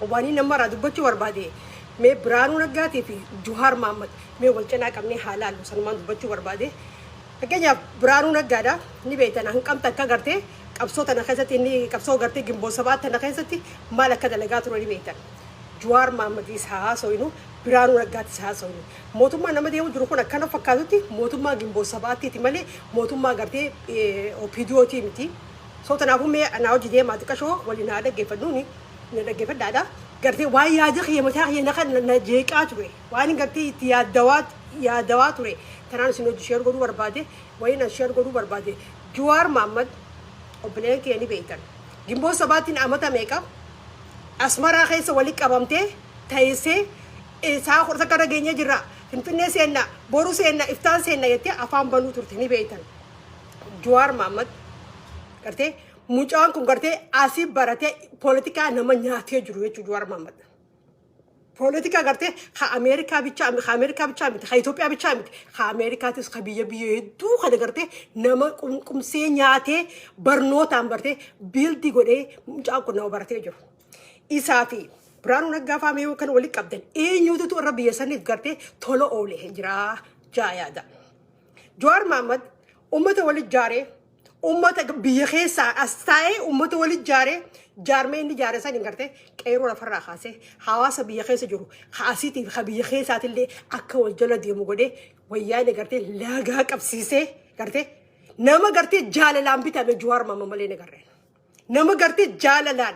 وباني نمر دبتي وربادي مي برانو نغاتي في جوهر محمد مي ولچنا قمني حلال مسلمان دبتي وربادي فكيا برانو نغادا ني بيتنا هنقم تكا غرتي قبسو تنخيستي ني قبسو غرتي جنبو سبات تنخيستي مالك دلغات رولي بيتنا جوار محمد إسحاق سوينو برانو نغاتي إسحاق سوينو موتوما نما ديو جروكو نكنا فكادوتي موتوما جنبو سباتي تمالي موتوما غرتي او فيديو تي متي صوتنا ابو مي انا وجي دي ما تكشو ولينا دا جيفدوني ندا جيفدادا غرتي واي يا دخي متاخ ينخن نجيقاتوي واني غرتي يا دواتوري تران سنو شير غدو بربادي وين شير غدو بربادي جوار محمد وبليك يعني بيتن جنبو سباتين امتا ميكا اسمرا خيس ولي قبمتي تايسي سا خرسا كدا گينيا جرا فنفني سينا بورو سينا افتان سينا يتي افام بنو ترتني بيتن جوار محمد करते मुचान को करते आसिफ बरते पॉलिटिका नमन न्याथे जुरुए जुवार महमद पॉलिटिका करते खा अमेरिका बिचा मित खा इथियोपिया बिचा मित खा अमेरिका तिस खबिय बिय दु खद करते नम कुम से न्याथे बरनो ताम करते बिल दी गोदे मुचान को नो बरते जुर इसाफी प्राणु नग्गा फामे कन वली कब्दन ए न्यूद तो रबिय सनित करते थोलो ओले हिजरा जायादा जुवार महमद उम्मत वली जारे उम्मत बियखेसा अस्ताए उम्मत वली जारे जारमे इंदी जारे सा निकरते कैरो रफरा खासे हवासा बियखेसा जुरु खासी ती खबियखेसा तिल्ले अक्का वजला दियमु गोदे वैया ने करते लगा कपसीसे करते नम करते जाललाम बिता में जुवार ममले ने कर रहे नम करते जाललान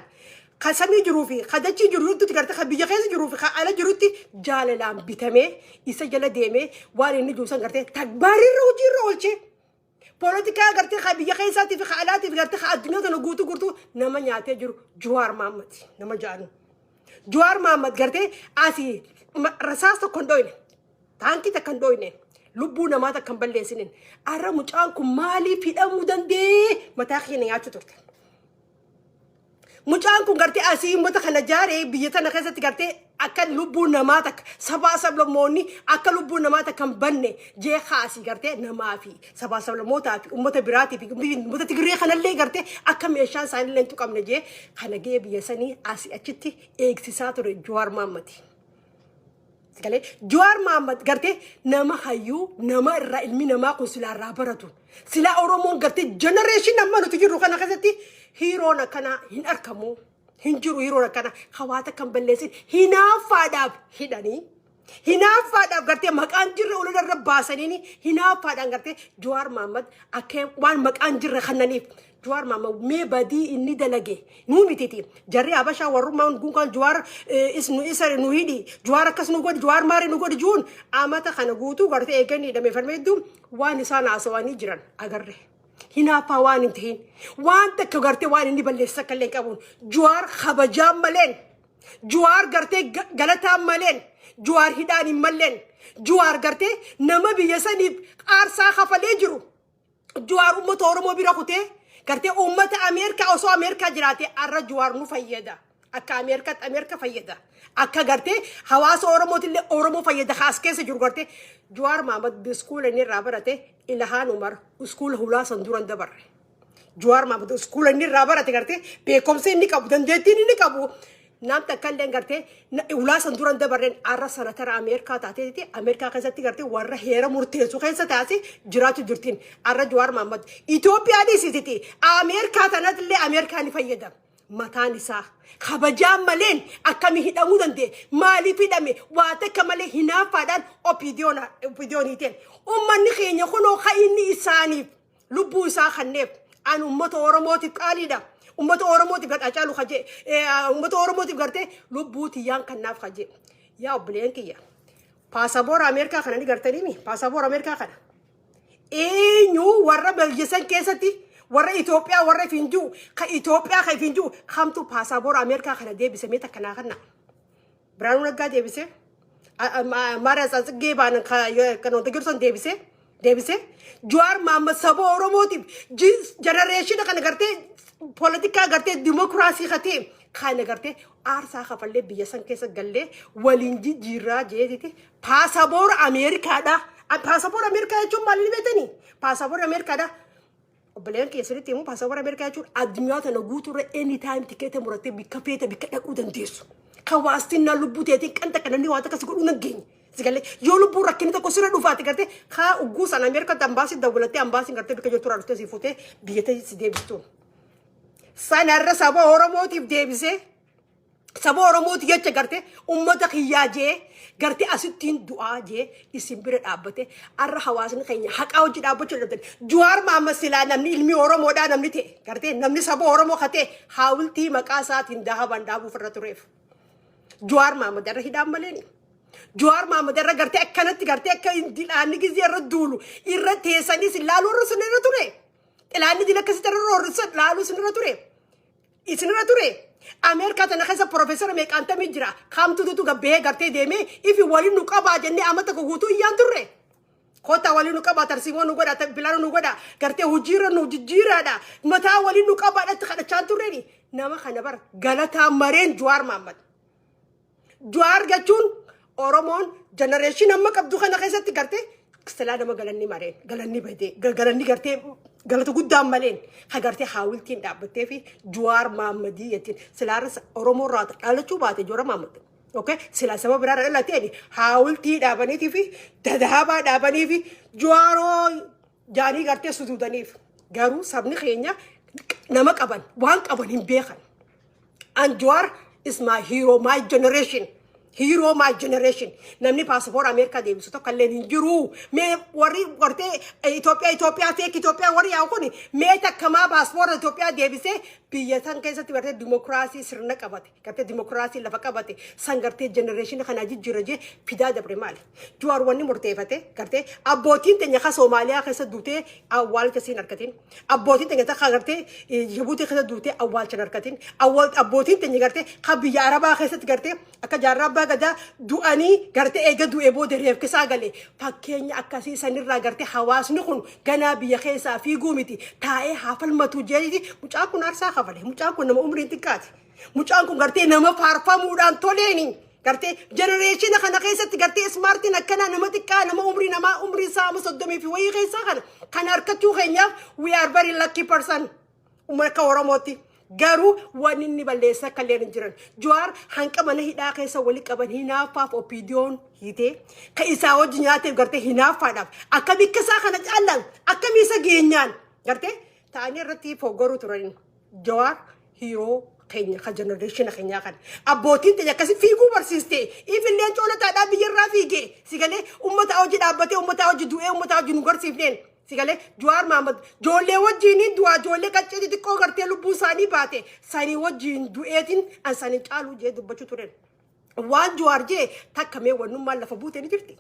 खसमी जुरूफी खदची जुरूत करते खबियखेसा जुरूफी खाला जुरूती जाललाम बिता में इसे जला दे में वाले ने जुसन करते तकबारी रोजी रोलचे पॉलिटिका करते खबिया खैसाती في خالاتي في करते الدنيا تنقوتو قرتو نما نياتي جرو جوار محمد نما جانو جوار محمد करते आसी रसास तो कंडोइन तांकी तो कंडोइन लुब्बू नमा तो कंबल लेसिन आरा मुचान कुमाली फिदा मुदन दे मताखी ने आचो तुरते मुचान को करते आसी मत खनजारे बियता नखैसती करते अकल लुब्बू नमातक सबा सब लोग मोनी अकल लुब्बू नमातक हम बनने जे खासी करते नमाफी सबा सब लोग मोता फी उम्मत बिराती फी उम्मत तिगरे खनले करते अकम मेशान साइन लें तो कम ने जे खनगे बियसनी आसी अच्छी एक सिसात और जुआर मामती सकले जुआर मामत करते नमा हायू नमा इल्मी नमा को सिला राबरतु सिला औरोमों करते जनरेशन नमा नो तुझे रुका नखैसती हीरो नखना हिन अरकमो hinjuru hiro rakana khawata kambalesin hina fadab hidani hina fadab garte makan jirre ulul rabbasani ni hina fadab garte juwar mahmad akke wan makan jirre khanani juwar mahmad me badi inni dalage nu mititi jarri abasha waruma gunkan juwar isnu isar nu hidi juwar kasnu god juwar mare nu god jun amata khanagutu garte egani dame farmedu wan sana aswani jiran agarre هنا فوان انتهين وانت كغرتي وان اني بلسك اللي كابون جوار خبجام ملين جوار غرتي غلطا ملين جوار هداني ملين جوار غرتي نما بيسني ارسا خفليجرو جوار امه اورمو بيرخوتي غرتي امه امريكا او سو امريكا جراتي ار جوار مفيدا اكا امريكا فيدا اكا غرتي حواس اورمو فيدا خاص كيس جور غرتي جوار محمد بسكول اني رابرته إلهان عمر سكول هولا سندوران دبر جوار محمد سكول اني رابرته غرتي بيكم سي اني كابدن جيتي اني كابو نام تكلن غرتي هولا سندوران دبرن ار سنتر امريكا تاتي تي امريكا كزتي غرتي ور هيره مرتيسو خيسه تاسي جراتو جرتين ار جوار محمد ايثيوبيا دي سيتي امريكا تنتلي امريكا ني فيدا متاني سا خبجام ملين أكمل هدامودن دي مالي في دمي واتكمل هنا فدان أوبيديونيتين أمني خيني خنو خيني إساني لبو إسا خنيب أنا أمت أورموتي قاليدا أمت أورموتي قد أجالو خجي أمت أورموتي قرتي لبو تيان كناف خجي يا بلينكي يا باسابور أمريكا خناني قرتني مي باسابور أمريكا خنا إيه نيو ورا بلجسن كيستي ورا إثيوبيا ورا فينجو إثيوبيا خي فينجو خمتو باسابور أمريكا خنا دي بسميتا كنا خنا برانو نجا دي بسه مارا سانسجي بان كانوا تجرسون دي بسه جوار محمد سبو أوروموتيف جنريشن كنا करते पॉलिटिका करते डेमोक्रेसी खाते खाने करते आरसा खफले बियसन के गल्ले वलिंजी जीरा जे देते पासपोर्ट अमेरिका दा पासपोर्ट अमेरिका चुम मालनी बेतनी पासपोर्ट अमेरिका दा بلين كيسري تيمو باسبور امريكا يجور ادميات نغوتو اني تايم تيكيت مرتب بكفيته بكدقو دنديسو hawaastinna lubbuu teetiin kan takka namni waa takka si godhuu nageenye sigalee yoo lubbuu rakkinni tokko sirra dhufaati gartee haa ugguu sana Ameerikaatti ambaasii dawwalattee ambaasiin gartee bika jirtu raadutee si fuutee biyyatee si deebistuun sanarra saba Oromootiif deebisee saba Oromooti jecha gartee ummata kiyyaa jee gartee asittiin du'aa jee isin bira dhaabbate arra hawaasni keenya haqaa hojii dhaabbachuu dadhabdan Jawaar Mohaammed silaa namni ilmi Oromoodhaa namni ta'e gartee namni saba Oromoo katee haawultii maqaa isaatiin dahaban dhaabuuf irra tureef Jawaar Mohaammed irra hidhaan maleeni Jawaar Mohaammed irra gartee akkanatti gartee akka dilaanni gizee irra duulu irra teessanii silaaluu irra sun irra ture dilaanni dila akkasitti irra laaluu sun irra ture isin irra ture Amerika tana kesa professor meeqanta mi jira kamtu tu gabbe garte deme ifi wali nu qaba jenne amata ko hutu iyan turre kota wali nu qaba tarsimo nu goda bilano nu goda garte hujira nu jijira da mata wali nu qaba da kada chan turre ni nama kana bar galata maren Jawaar Mohaammed Jawaar gachun Oromon generation amma qabdu kana kesatti garte sala nama galanni maren galanni bade galanni garte galata guddaan maleen hagartee haawiltiin dhaabbattee fi Jawaar Mohaammed silaaras Oromoo irraa dhalachuu baate Jawaar Mohaammed okay silaa sababa biraa dhalateen haawiltii dhaabaniitii fi dadaabaa dhaabanii fi Jawaaroo jaanii gartee sutuutaniif garuu sabni keenya nama qaban waan qaban hin beekan and Jawaar is my hero my generation hero my generation namni passport America deebisu tokko illee hin jiru me warri warte Ethiopia fake Ethiopia warri yaa kuni me takkamaa passport Ethiopia deebise biyya san keessatti warte democracy sirna qabate garte democracy lafa qabate san garte generation kana jijjiirra je fidaa dabre maal Jawaar wanni murteeffate garte abbootiin teenya ka Soomaaliyaa keessa duutee awwaalcha siin argatin abbootiin teenya ta garte Djibouti keessa duutee awwaalcha argatin abbootiin teenya garte ka biyya Arabaa keessatti garte akka jaarraa gada du'anii garte eega du'e booda reefka saagale fakkeenya akkasii sanirraa garte hawaasni kun ganaa biyya keessaa fiiguu miti taa'ee hafalmatu jeeti mucaan kun aarsaa kafale mucaan kun nama umriin xiqqaati mucaan kun garte nama faarfamuudhaan toleeni garte generation kana keessatti garte smartiin akkana nama xiqqaa nama umrii isaa 30 fi wayii keessaa kana harkachuu keenyaaf we are very lucky person ummata Oromooti garu wani ni balleessa kalleen jiran Jawaar hanqa mana hidhaa keessa wali qaban hinaafaaf opinion hite ka isaa wajji nyaatee garte hinaafaadhaaf akka bikkasaa kana caallan akka miisa geenyaan garte taanii irratti fogoru turan Jawaar hero keenya ka generation keenya kan abbootiin teenya akkasi fiiguu barsiiste ifilleen coolataadhaa biyyarraa fiige sigalee ummata hojii dhaabbatee ummata hojii du'ee ummata hojii nu garsiifneen sigale Jawaar Mohaammed jolle wajjini du'a jolle qacciti xiqqoo gartee lubbuu isaanii baate sanii wajjin du'eetiin an sanii caaluu jee dubbachuu turen waan Jawaar jee takkamee wannummaan lafa buutee ni jirti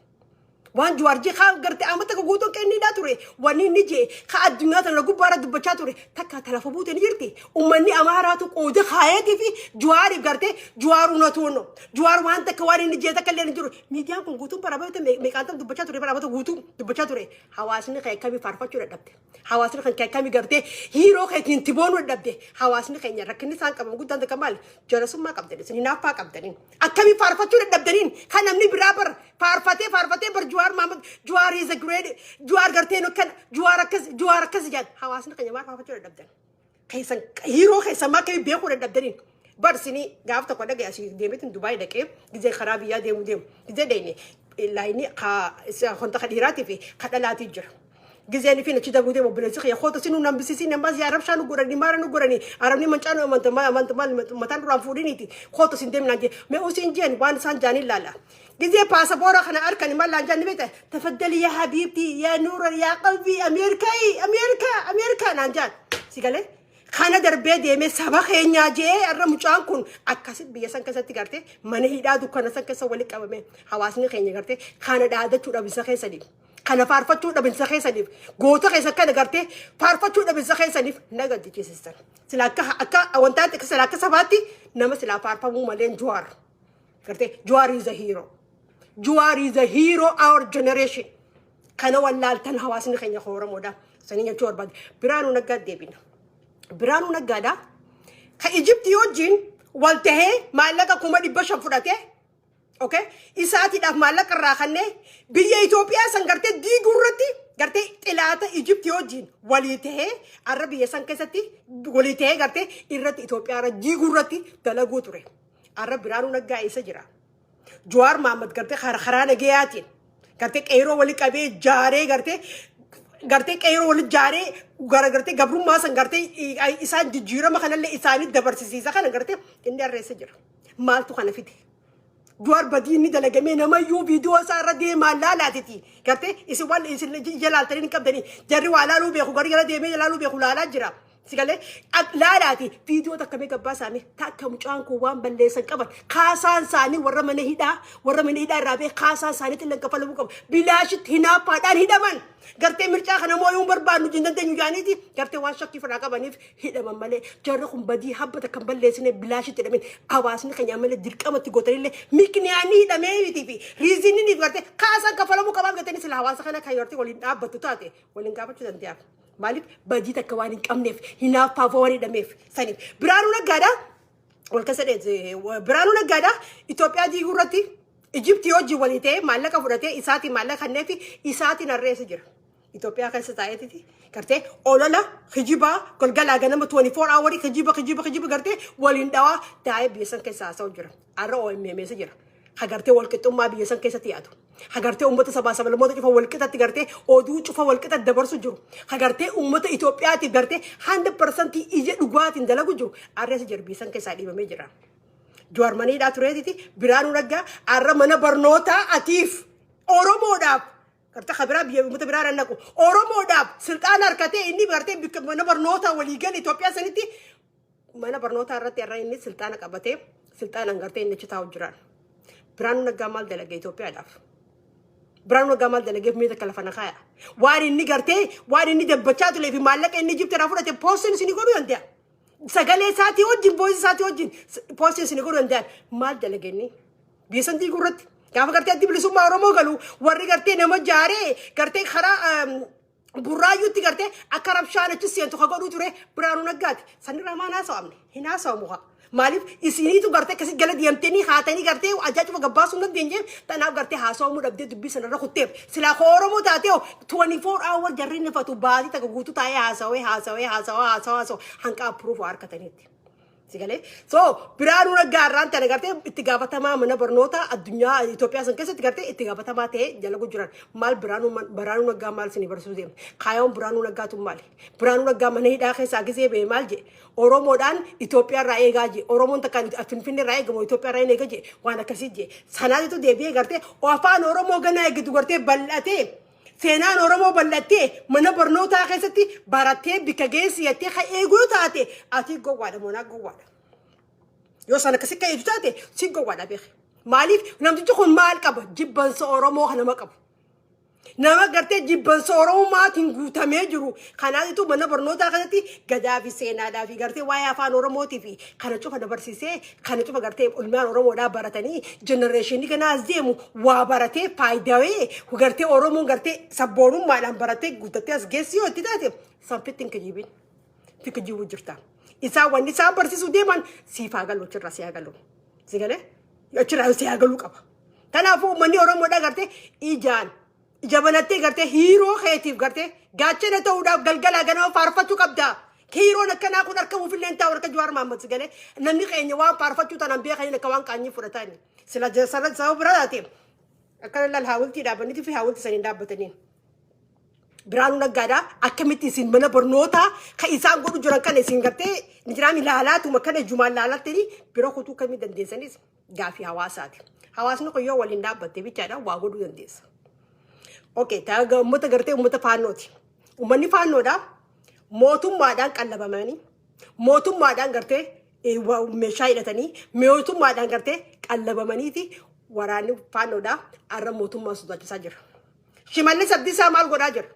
waan Jawaar jee ka gartee amata ka guutoon kenniidhaa ture wanni ni jee ka addunyaa tana gubbaarra dubbachaa ture takka ta lafa buutee ni jirti ummanni Amaaraatu qooda kaayeetii fi Jawaariif gartee Jawaar unatuuno Jawaar waan takka waan inni jee takka illee ni jiru miidiyaan kun guutuun barabate meeqaantam dubbachaa ture barabata guutuu dubbachaa ture hawaasni kan akkamii faarfachuu dadhabde hawaasni kan akkamii gartee hiiroo keetiin tiboonuu dadhabde hawaasni keenya rakkinni isaan qaban guddaan takka maali jalasummaa qabdanii isin hinaaffaa qabdanii akkamii faarfachuu dadhabdaniin kan namni biraa bar faarfatee bar Jawaar Mohaammed Jawaar is a great Jawaar gartee no kan Jawaar akkas jaan hawaasni keenya maal faarfachuu dadhabdan keessan hiiroo keessan maa akkamii beekuu dadhabdaniin barsini gaaf tokko dhagee asii deemeetiin Dubaay dhaqee gizee karaa biyyaa deemu gizee deeyne laayini konta kadhiiraatii fi kadhalaatii jira gizee ni fi nachi dabuutee mobileessi khaya khoota sinu nambisisi nambas ya arab shanu gurani mara nu gurani arabni manchano matan duraan fuudhiniiti khoota sin deemnaan jee mee usin jeen waan isaan jaanii laala gizee paasapoora kana arkani mallaan jaanni beekta tafaddali ya habiibti ya nuura ya qalbii Ameerikaa naan jaan sigalee kana darbee deemee saba keenyaa jee arra mucaan kun akkasit biyya san keessatti garte mana hidhaa dukkana san keessa wali qabame hawaasni keenya garte kana dhaadachuu dhabinsa keessaniif kana faarfachuu dhabinsa keessaniif goota keessa kana garte faarfachuu dhabinsa keessaniif naga jechisiisan sila akka wantaatti sila akka sabaatti nama sila faarfamuu maleen Jawaar garte Jawaar is a hero Jawaar is a hero our generation kana wallaaltan hawaasni keenya Oromoodha sanii jechuu barbaade Biraanuu Naggaa deebina Biraanuu Naggaadha ka Egypti wajjin wal tahee maallaqa 500 fudhatee okay isaatiidhaaf maallaqa irraa kannee biyya Itoophiyaa san gartee diigurratti gartee xilaata Egypti wajjin walii tahee arra biyya san keessatti walii tahee gartee irratti Itoophiyaa irra diigurratti dalaguu ture Arab Biraanuu Naggaa isa jira. Jawaar Mohaammed gartee karaa nagayaatiin gartee qeeroo wali qabee jaaree gartee qeeroo wali jaaree gartee gabrummaa san gartee isaan jijjiirama kanallee isaanii dabarsisiisa kana gartee inni arreessa jira. Maaltu kana fide? Jawaar badii inni dalagamee namayyuu viidiyoo isaa irra deemaa laalaatiti. Gartee isin waan isin jalaaltanii hin qabdanii jarri waa laaluu beeku garri gara deemee laaluu beeku laalaa jira. Sigale laalaati viidiyoo takka mee gabbaa isaanii takka mucaan kun waan balleessan qaban kaasaan isaanii warra mana hidhaa irraa bee kaasaan isaaniitti illee kafalamuu qabu bilaashitti hinaappaadhaan hidhaman gartee mircaa kana mooyuun barbaadnu jindandeenyu jaaniiti gartee waan shakkii fedhaa qabaniif hidhaman malee jarri kun badii habbata kan balleessine bilaashitti hidhamin hawaasni keenya malee dirqamatti gootanillee mikniyaanii hidhamee fi riiziniin gartee kaasaan kafalamuu qabaaf gartee sila hawaasa kana kan gartee waliin dhaabbattu taate waliin gaafachuu dandeenya. Maalif badii takka waan hin qabneef hinaaffaaf waan hidhameef saniif Biraanuu Naggaadha wal keessa dheedze Biraanuu Naggaadha Itoophiyaa diiguu irratti Ijiptii hojii walii ta'ee maallaqa fudhatee isaatiin maallaqa kannee fi isaatiin arreessa jira. Itoophiyaa keessa taa'eeti gartee olola kijibaa galgalaa ganama 24 hours kijiba gartee waliin dhawaa taa'ee biyya san keessa haasa'u jira. Arra OMM jira. Hagartee wal qixxummaa biyya san keessatti yaadu. Hagartee uummata sabaa sablammoota cufa wal qixatti gartee oduu cufa wal qixatti dabarsu jiru. Hagartee uummata Itoophiyaatiif gartee 100% ija dhugaatiin dalagu jiru. Arreessa jira biyya san keessaa dhiibamee jira. Jawaar maniidhaa tureetiti Biraanuu Naggaa arra mana barnootaa atiif Oromoodhaaf gartee kabiraa biyya uummata biraa rannaqu Oromoodhaaf silxaan harkatee inni gartee mana barnootaa waliigal Itoophiyaa sanitti mana barnootaa irratti arra inni silxaana qabatee silxaanaan gartee inni achi taa'u jiraan. Biraanuu Naggaa maal dalagee Itoophiyaadhaaf? Biraanuu Naggaa maal dalagee meeta kala fana kaaya? Waan inni gartee waan inni dabbachaa tulee fi maallaqa inni Ijiptiirraa fudhate poostiin isin godhuu danda'a. Sagalee isaatii wajjin boo'is isaatii wajjin poostiin isin godhuu danda'a. Maal dalagee inni? Biyya san diiguu irratti gaafa gartee addi bilisummaa Oromoo galu warri gartee nama jaaree gartee karaa burraayyuutti gartee akka rabshaan achi seentu ka godhuu ture Biraanuu Naggaati. Sanirraa maan haasa'amne? Hin haasa'amu haa. Maalif isiniitu gartee kasi gala diamtanii haatanii gartee ajaa'iba gabbaasuu hin dandeenye tanaaf gartee haasawamuu dhabdee dubbii sanarra kutteef silaa Oromoo taatee 24 hours jarri nafatu baatii takka guutuu taa'ee haasawee hanqa approve harkataniitti. Sigale so Biraanuu Naggaa irraan tana gartee itti gaafatamaa mana barnoota addunyaa Itoophiyaa san keessatti gartee itti gaafatamaa ta'ee dalagu jiran maal Biraanuu Naggaa maal isin barsiisuu deema kaayoon Biraanuu Naggaatu maali Biraanuu Naggaa mana hidhaa keessaa gisee bee maal je Oromoodhaan Itoophiyaa irraa eegaa je Oromoon takkaan Finfinnee irraa eegamu Itoophiyaa irraa eegaa je waan akkasii je sanaatitu deebi'ee gartee afaan Oromoo ganaa eegitu gartee bal'atee seenaan Oromoo bal'attee mana barnootaa keessatti barattee bika geessiyattee ka eeguu taate ati gowwaadha moonaa gowwaadha. Yoo sana akkasii ka eeguu taate si gowwaadha beeke. Maaliif namtichi kun maal qaba jibbansa Oromoo kana nama qabu. Nama gartee jibbansa Oromootiin guutamee jiru. Kanaatitu mana barnootaa keessatti gadaa fi seenaadhaa fi gartee waa'ee afaan Oromootii fi kana cufa dabarsisee kana cufa gartee ilmaan Oromoodhaa baratanii jenereeshinii kanaas deemu waa baratee faayidawee gartee Oromoon gartee sabboonummaadhaan baratee guuttattee as geessi yoo itti taate sanfitti hin kijibin. Fi kijibuu jirta. Isaan wanni isaan barsiisuu deeman siifaa galuu achirraa siyaa galuu. Sigalee achirraa siyaa galuu qaba. Kanaafuu manni Oromoodhaa gartee ijaan jabanattee gartee hiiroo keetiif gartee gaachana ta'uudhaaf galgalaa ganama faarfachuu qabda. Hiiroon akkanaa kun argamuuf illee taa'u harka Jawaar Mohaammed Sigalee namni keenya waan faarfachuu tanaan beekanii akka waan qaanyii fudhatanii sila jasarra sababa biraa taate akkana laal haawultii dhaabaniitii fi haawultii saniin dhaabbatanii. Biraanuu Naggaadhaa akkamitti isin mana barnootaa kan isaan godhu jiran kana isin gartee ni jiraan ilaalaatuma kana jumaan ilaalattanii bira kutuu kamii dandeessanis gaafii hawaasaati. Hawaasni kun yoo waliin dhaabbattee bichaadhaan waa godhuu dandeessa. Okay, taga ummata gartee ummata faannooti. Ummanni faannoodhaa mootummaadhaan qallabamanii mootummaadhaan gartee meeshaa hidhatanii mootummaadhaan gartee qallabamaniiti waraanni faannoodhaa arra mootummaa sodaachisaa jira. Shimallis Abdiisaa maal godhaa jira?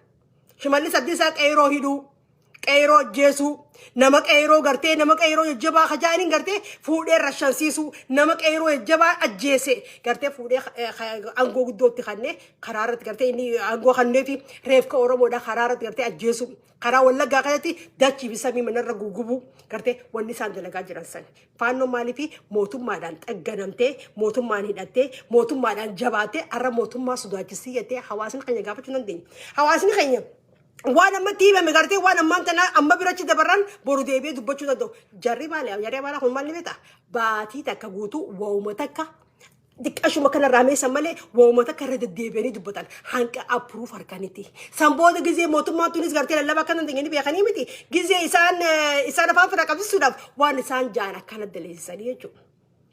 Shimallis Abdiisaa qeeroo hidhuu qeeroo ajjeesuu nama qeeroo gartee nama qeeroo jajjabaa kajaaniin gartee fuudhee rashansiisuu nama qeeroo jajjabaa ajjeese gartee fuudhee aangoo guddootti kannee karaa irratti gartee inni aangoo kannee fi reefka Oromoodhaa karaa irratti gartee ajjeesuu karaa Wallaggaa kanatti dachii fi samii manarra gugubuu gartee wanni isaan dalagaa jiran san faannoo maaliifi mootummaadhaan xagganamtee mootummaan hidhattee mootummaadhaan jabaattee arra mootummaa sodaachisii jettee hawaasni keenya gaafachuu dandeenya. Hawaasni keenya وانا ما تيبه مغارتي وانا ما انت اما برچ دبران بورو ديبي دبچو ددو جري بالي هم مالي بيتا باتي تكغوتو وومتك ديك اشو مكان الرامي سمالي وومتك رد ديبيني دبتان هانك ابروف اركانيتي سامبود غزي موتما تونس غارتي لا باكن دنگني بيخاني متي غزي اسان فافرا كبس سوداف وان سان جانا كان دليساني يجو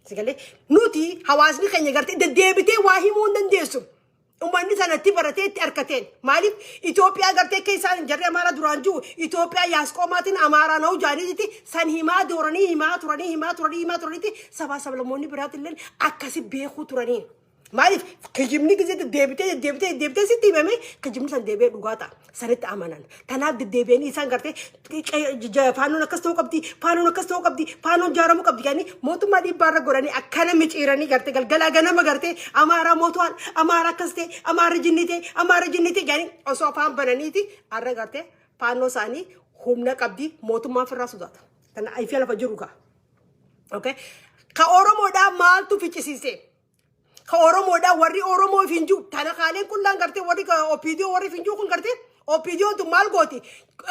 سيغلي نوتي حوازني خني غارتي ديبيتي واهي مون دنديسو umani sana tibarate arkaten malif Ethiopia garte ke san jarre amara duranju Ethiopia yasko matin amara no jani diti san hima turani ti saba sablamoni biratillen akasi be khuturani malif kejimni gizet debite sitti meme kejimni san debe dugata saret amanan tanab debeni san garte fanu nakasto qabdi fanu jaramu qabdi yani motu madi barra gorani akana michirani garte galgala ganama garte amara motuan amara kaste amara jinnite yani oso fam bananiti arra garte fanu sani humna qabdi motu ma firra sudata tan ay fiala fajuruka okay ka oromo da mal tu fichisise ka oromo da warri oromo finju tana khalen kullan garte warri ka opidio warri finju kun garte opidio tu mal goti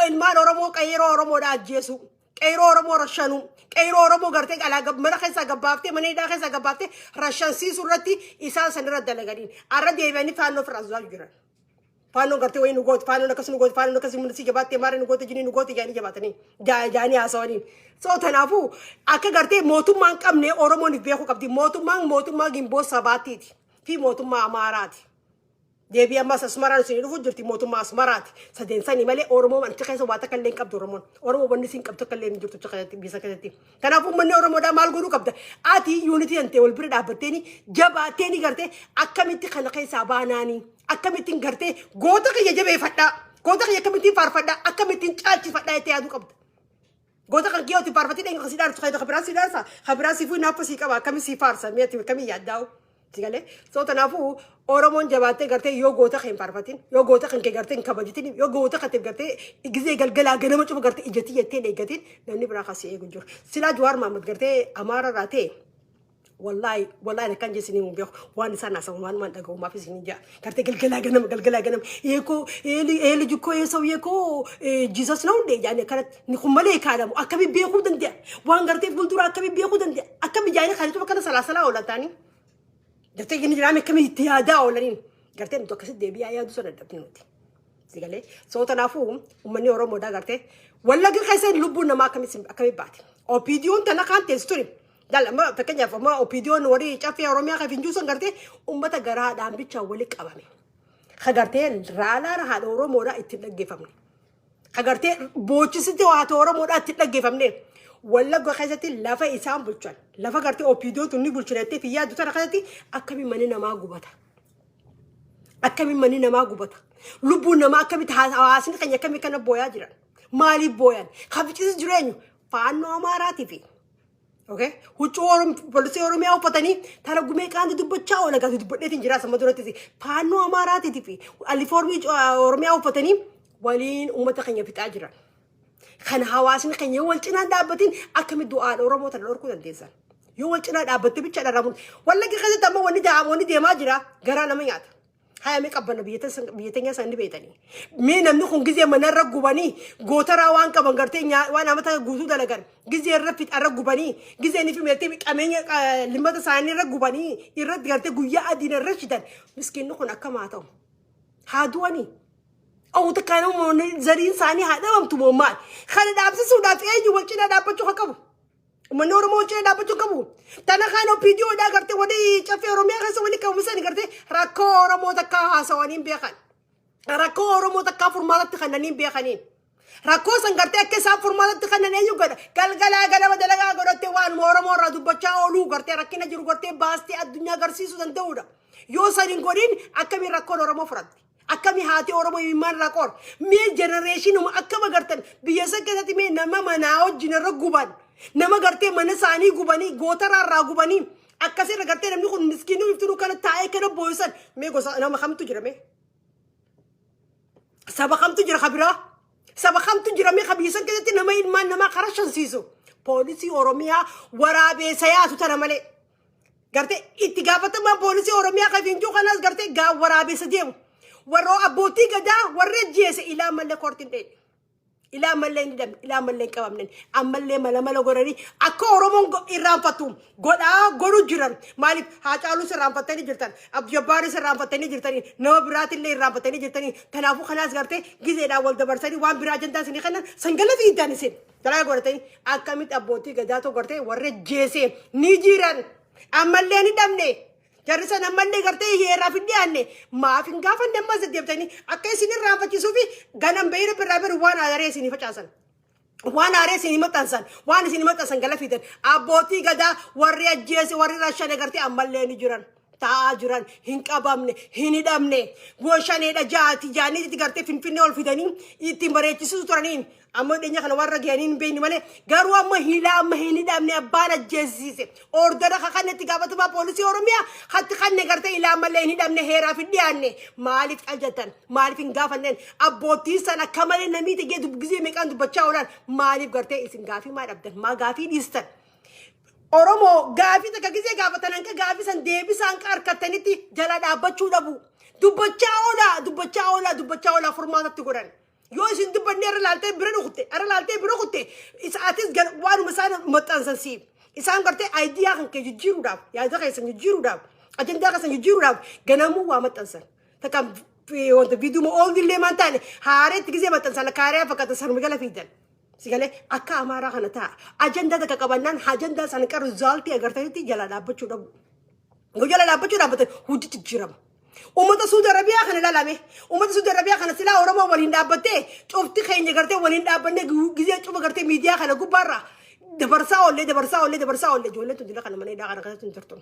el mal oromo kayro oromo da jesu kayro oromo rashanu kayro oromo garte ala gab mara khesa gabafte mane da khesa gabafte rashan si surati isa sanra dalagadin arra devani fano frazal giran fano garte way nu got fano nakas mun si jabate mare nu got jini nu got yani jabatani jani asawani so tanafu akka garte motu man kamne oromo ni beku kabdi motu man gimbo sabati fi motu ma amarati debi amma sasmaran sini rufu jirti motu ma asmarati saden sani male oromo man tikayso wata kallen kabdo oromo bonni sin kabto kallen jirtu tikayati bisa kayati tanafu manne oromo da mal guru kabda ati unity ante wal birda bateni jabateni garte akkamiti khalaqay sabanani akkamiti garte gota kay jabe fadda gota kay akkamiti farfadda akkamiti chachi fadda ete adu kabda gota kan kiyo ti farfati den kasidar tsaydo khabrasi fu nafsi kaba kami si farsa meti kami yadaw tigale so tanafu oromon jabate garte yo gota khin farfatin yo gota kan ke garte kabajitin yo gota kate garte gize galgala ganama chu garte ijati yete de gatin nani bra khasi e gunjur sila jwar mamad garte amara rate wallahi kan jesini mo biyo wan sana sa wan man daga ma fi sinja garte galgala ganam yeko eli jukko yeso yeko jesus no de jani karat ni khumale kadam akabi be khudan de wan garte fuldura akabi be khudan de akabi jani khalitu kana sala wala tani garte gini jami kami tiada wala nin garte to kasid de biya ya du sana dabnuti sigale so tanafu umani oromo da garte walla gi khaysen lubuna ma akabi bat opidion tana kan testori dal ma fakanya fa ma opidion wari chafi oromia ka finju san garte ummata gara da ambicha wali qabame khagarte rala ra oromo da itidagge famne khagarte bochiste wa oromo da itidagge famne walla go khazati lafa isam bulchan lafa garte opidion tunni bulchinete fi yadu tara khazati akami manina ma gubata lubuna ma akami hawasin kanya kami kana boya jiran mali boyan khabitis jirenyu fano amarati fi okay huccu polisi oromia upatani tara gume kan dubbacha wala ga dubbetin jira sama durati fano amarati tifi aliformi oromia upatani walin ummata kanya fitajira kan hawasin kanya walcina dabatin akami du'a oromo tan orku dan desan yo walcina dabatti bicha daramun walla gi khazata ma woni de majira gara na manyata haya me qabana biyatanya sandi betani me namni kun gize manar ragubani gotara wan ka bangartenya wana mata gusu dalagan gize rafit aragubani gize ni fi mete qamenya limata sani ragubani irad garte guya adina rashidan miskin kun akamata haduani او تكانو من زرين ساني هذا ومتو مال خالد عبد السودا في اي وجهنا دابچو حكمو منور موچه دابچو كبو تانا خانو فيديو دا کرتے ودی چفے رومیا خسو ودی کمسن کرتے راکو رومو تکا ہاسوانین بیخان راکو رومو تکا فرمالت خنانین بیخانین راکو سن کرتے کے سا فرمالت خنانین یو گد گلگلا گلا ودلگا گرتے وان مورمو رادو بچا اولو کرتے رکینا جرو کرتے باستی الدنيا گرسیسو دن دودا يو سارين گورين اکمی راکو رومو فرد akami hati oromo iman rakor me generation um akama gartan biyasa kadati me nama manao jinara guban nama garte manasani gubani gotara ra gubani akase ra garte namni kun miskinu ifturu kana tae kana boysan me gosa nama khamtu jirame saba khamtu jira khabira saba khamtu jirame khabisa kadati nama iman nama kharashan siso polisi oromia warabe sayatu tanamale garte ittigafata ma polisi oromia ka finju khanas garte ga warabe sadiem warro abbootii gadaa warra jeese ilaa mallee kortiin dheedhe. Ilaa mallee ni dhabne ilaa mallee qabamne ammallee mala goranii akka oromoon irraanfatu godhu jiran maaliif Haacaaluu irraanfatanii jirtan Abjabaaris irraanfatanii jirtanii nama biraatillee irraanfatanii jirtanii kanaafuu kanaas gartee gizeedhaan wal dabarsanii waan biraa ajandaa isinii kannan sangala fiitaan isin jalaa godhatanii akkamitti abbootii gadaa tokko gartee warra jeesee ni jiran ammallee ni dhabne. Jarisa namallee gartee heeraa fiddi aanne maafin gaafa namma saddeebtanii akka isin irraanfachiisuu fi ganam beeyna birraa bir waan aaree isinii facaasan. Waan aaree isinii maxxansan waan isinii maxxansan gala fidan abbootii gadaa warri ajjeese warri rashane gartee ammallee ni jiran. Taa'aa jiran hin qabamne hin hidhamne gooshaneedha jaanitti gartee finfinnee ol fidanii ittiin bareechisuu turaniin amma dhinya kana warra geeniin beeyni malee garuu amma hiilaa amma hin hidhamne abbaan ajjeesise ordara kanatti gaafatuma poolisii oromiyaa hatti kanne gartee ilaa mallee hin hidhamne heeraa fi dhiyaanne maaliif qaljatan maaliif hin gaafanneen abbootii sana akka malee namii tegee dubbisee meeqaan dubbachaa oolan maaliif gartee isin gaafii maa dhabdan maa gaafii dhiistan. Oromo gaafii takka gisee gaafatan anka gaafii san deebisaan harkattanitti jala dhaabbachuu dhabu. Dubbachaa oola furmaatatti godhan. Yoo isin dubbanne irra laaltee bira kutte isaatis waanuma isaan maxxansan siif. Isaan gartee aayidiyaa kan kee jijjiiruudhaaf yaada keessan jijjiiruudhaaf ajandaa keessan jijjiiruudhaaf ganamuu waa maxxansan. Takka wanta viidiyoo oolillee maan taane haareetti gisee maxxansan kaaree fakkaata sanuma gala fiidan. Sigale akka amaaraa kana ta'a ajandaa takka qabannaan ajandaa sana qaru zaaltii agartanitti jala dhaabbachuu dhabu. Yoo jala dhaabbachuu dhaabbatan hojii jijjiirama. Uummata Suudi Arabiyaa kana ilaalame uummata Suudi Arabiyaa kana silaa Oromoo waliin dhaabbattee cufti keenya gartee waliin dhaabbannee gizee cufa gartee miidiyaa kana gubbaarra dabarsaa ollee ijoolleen tun dila kana mana hidhaa kana keessatti hin turtu.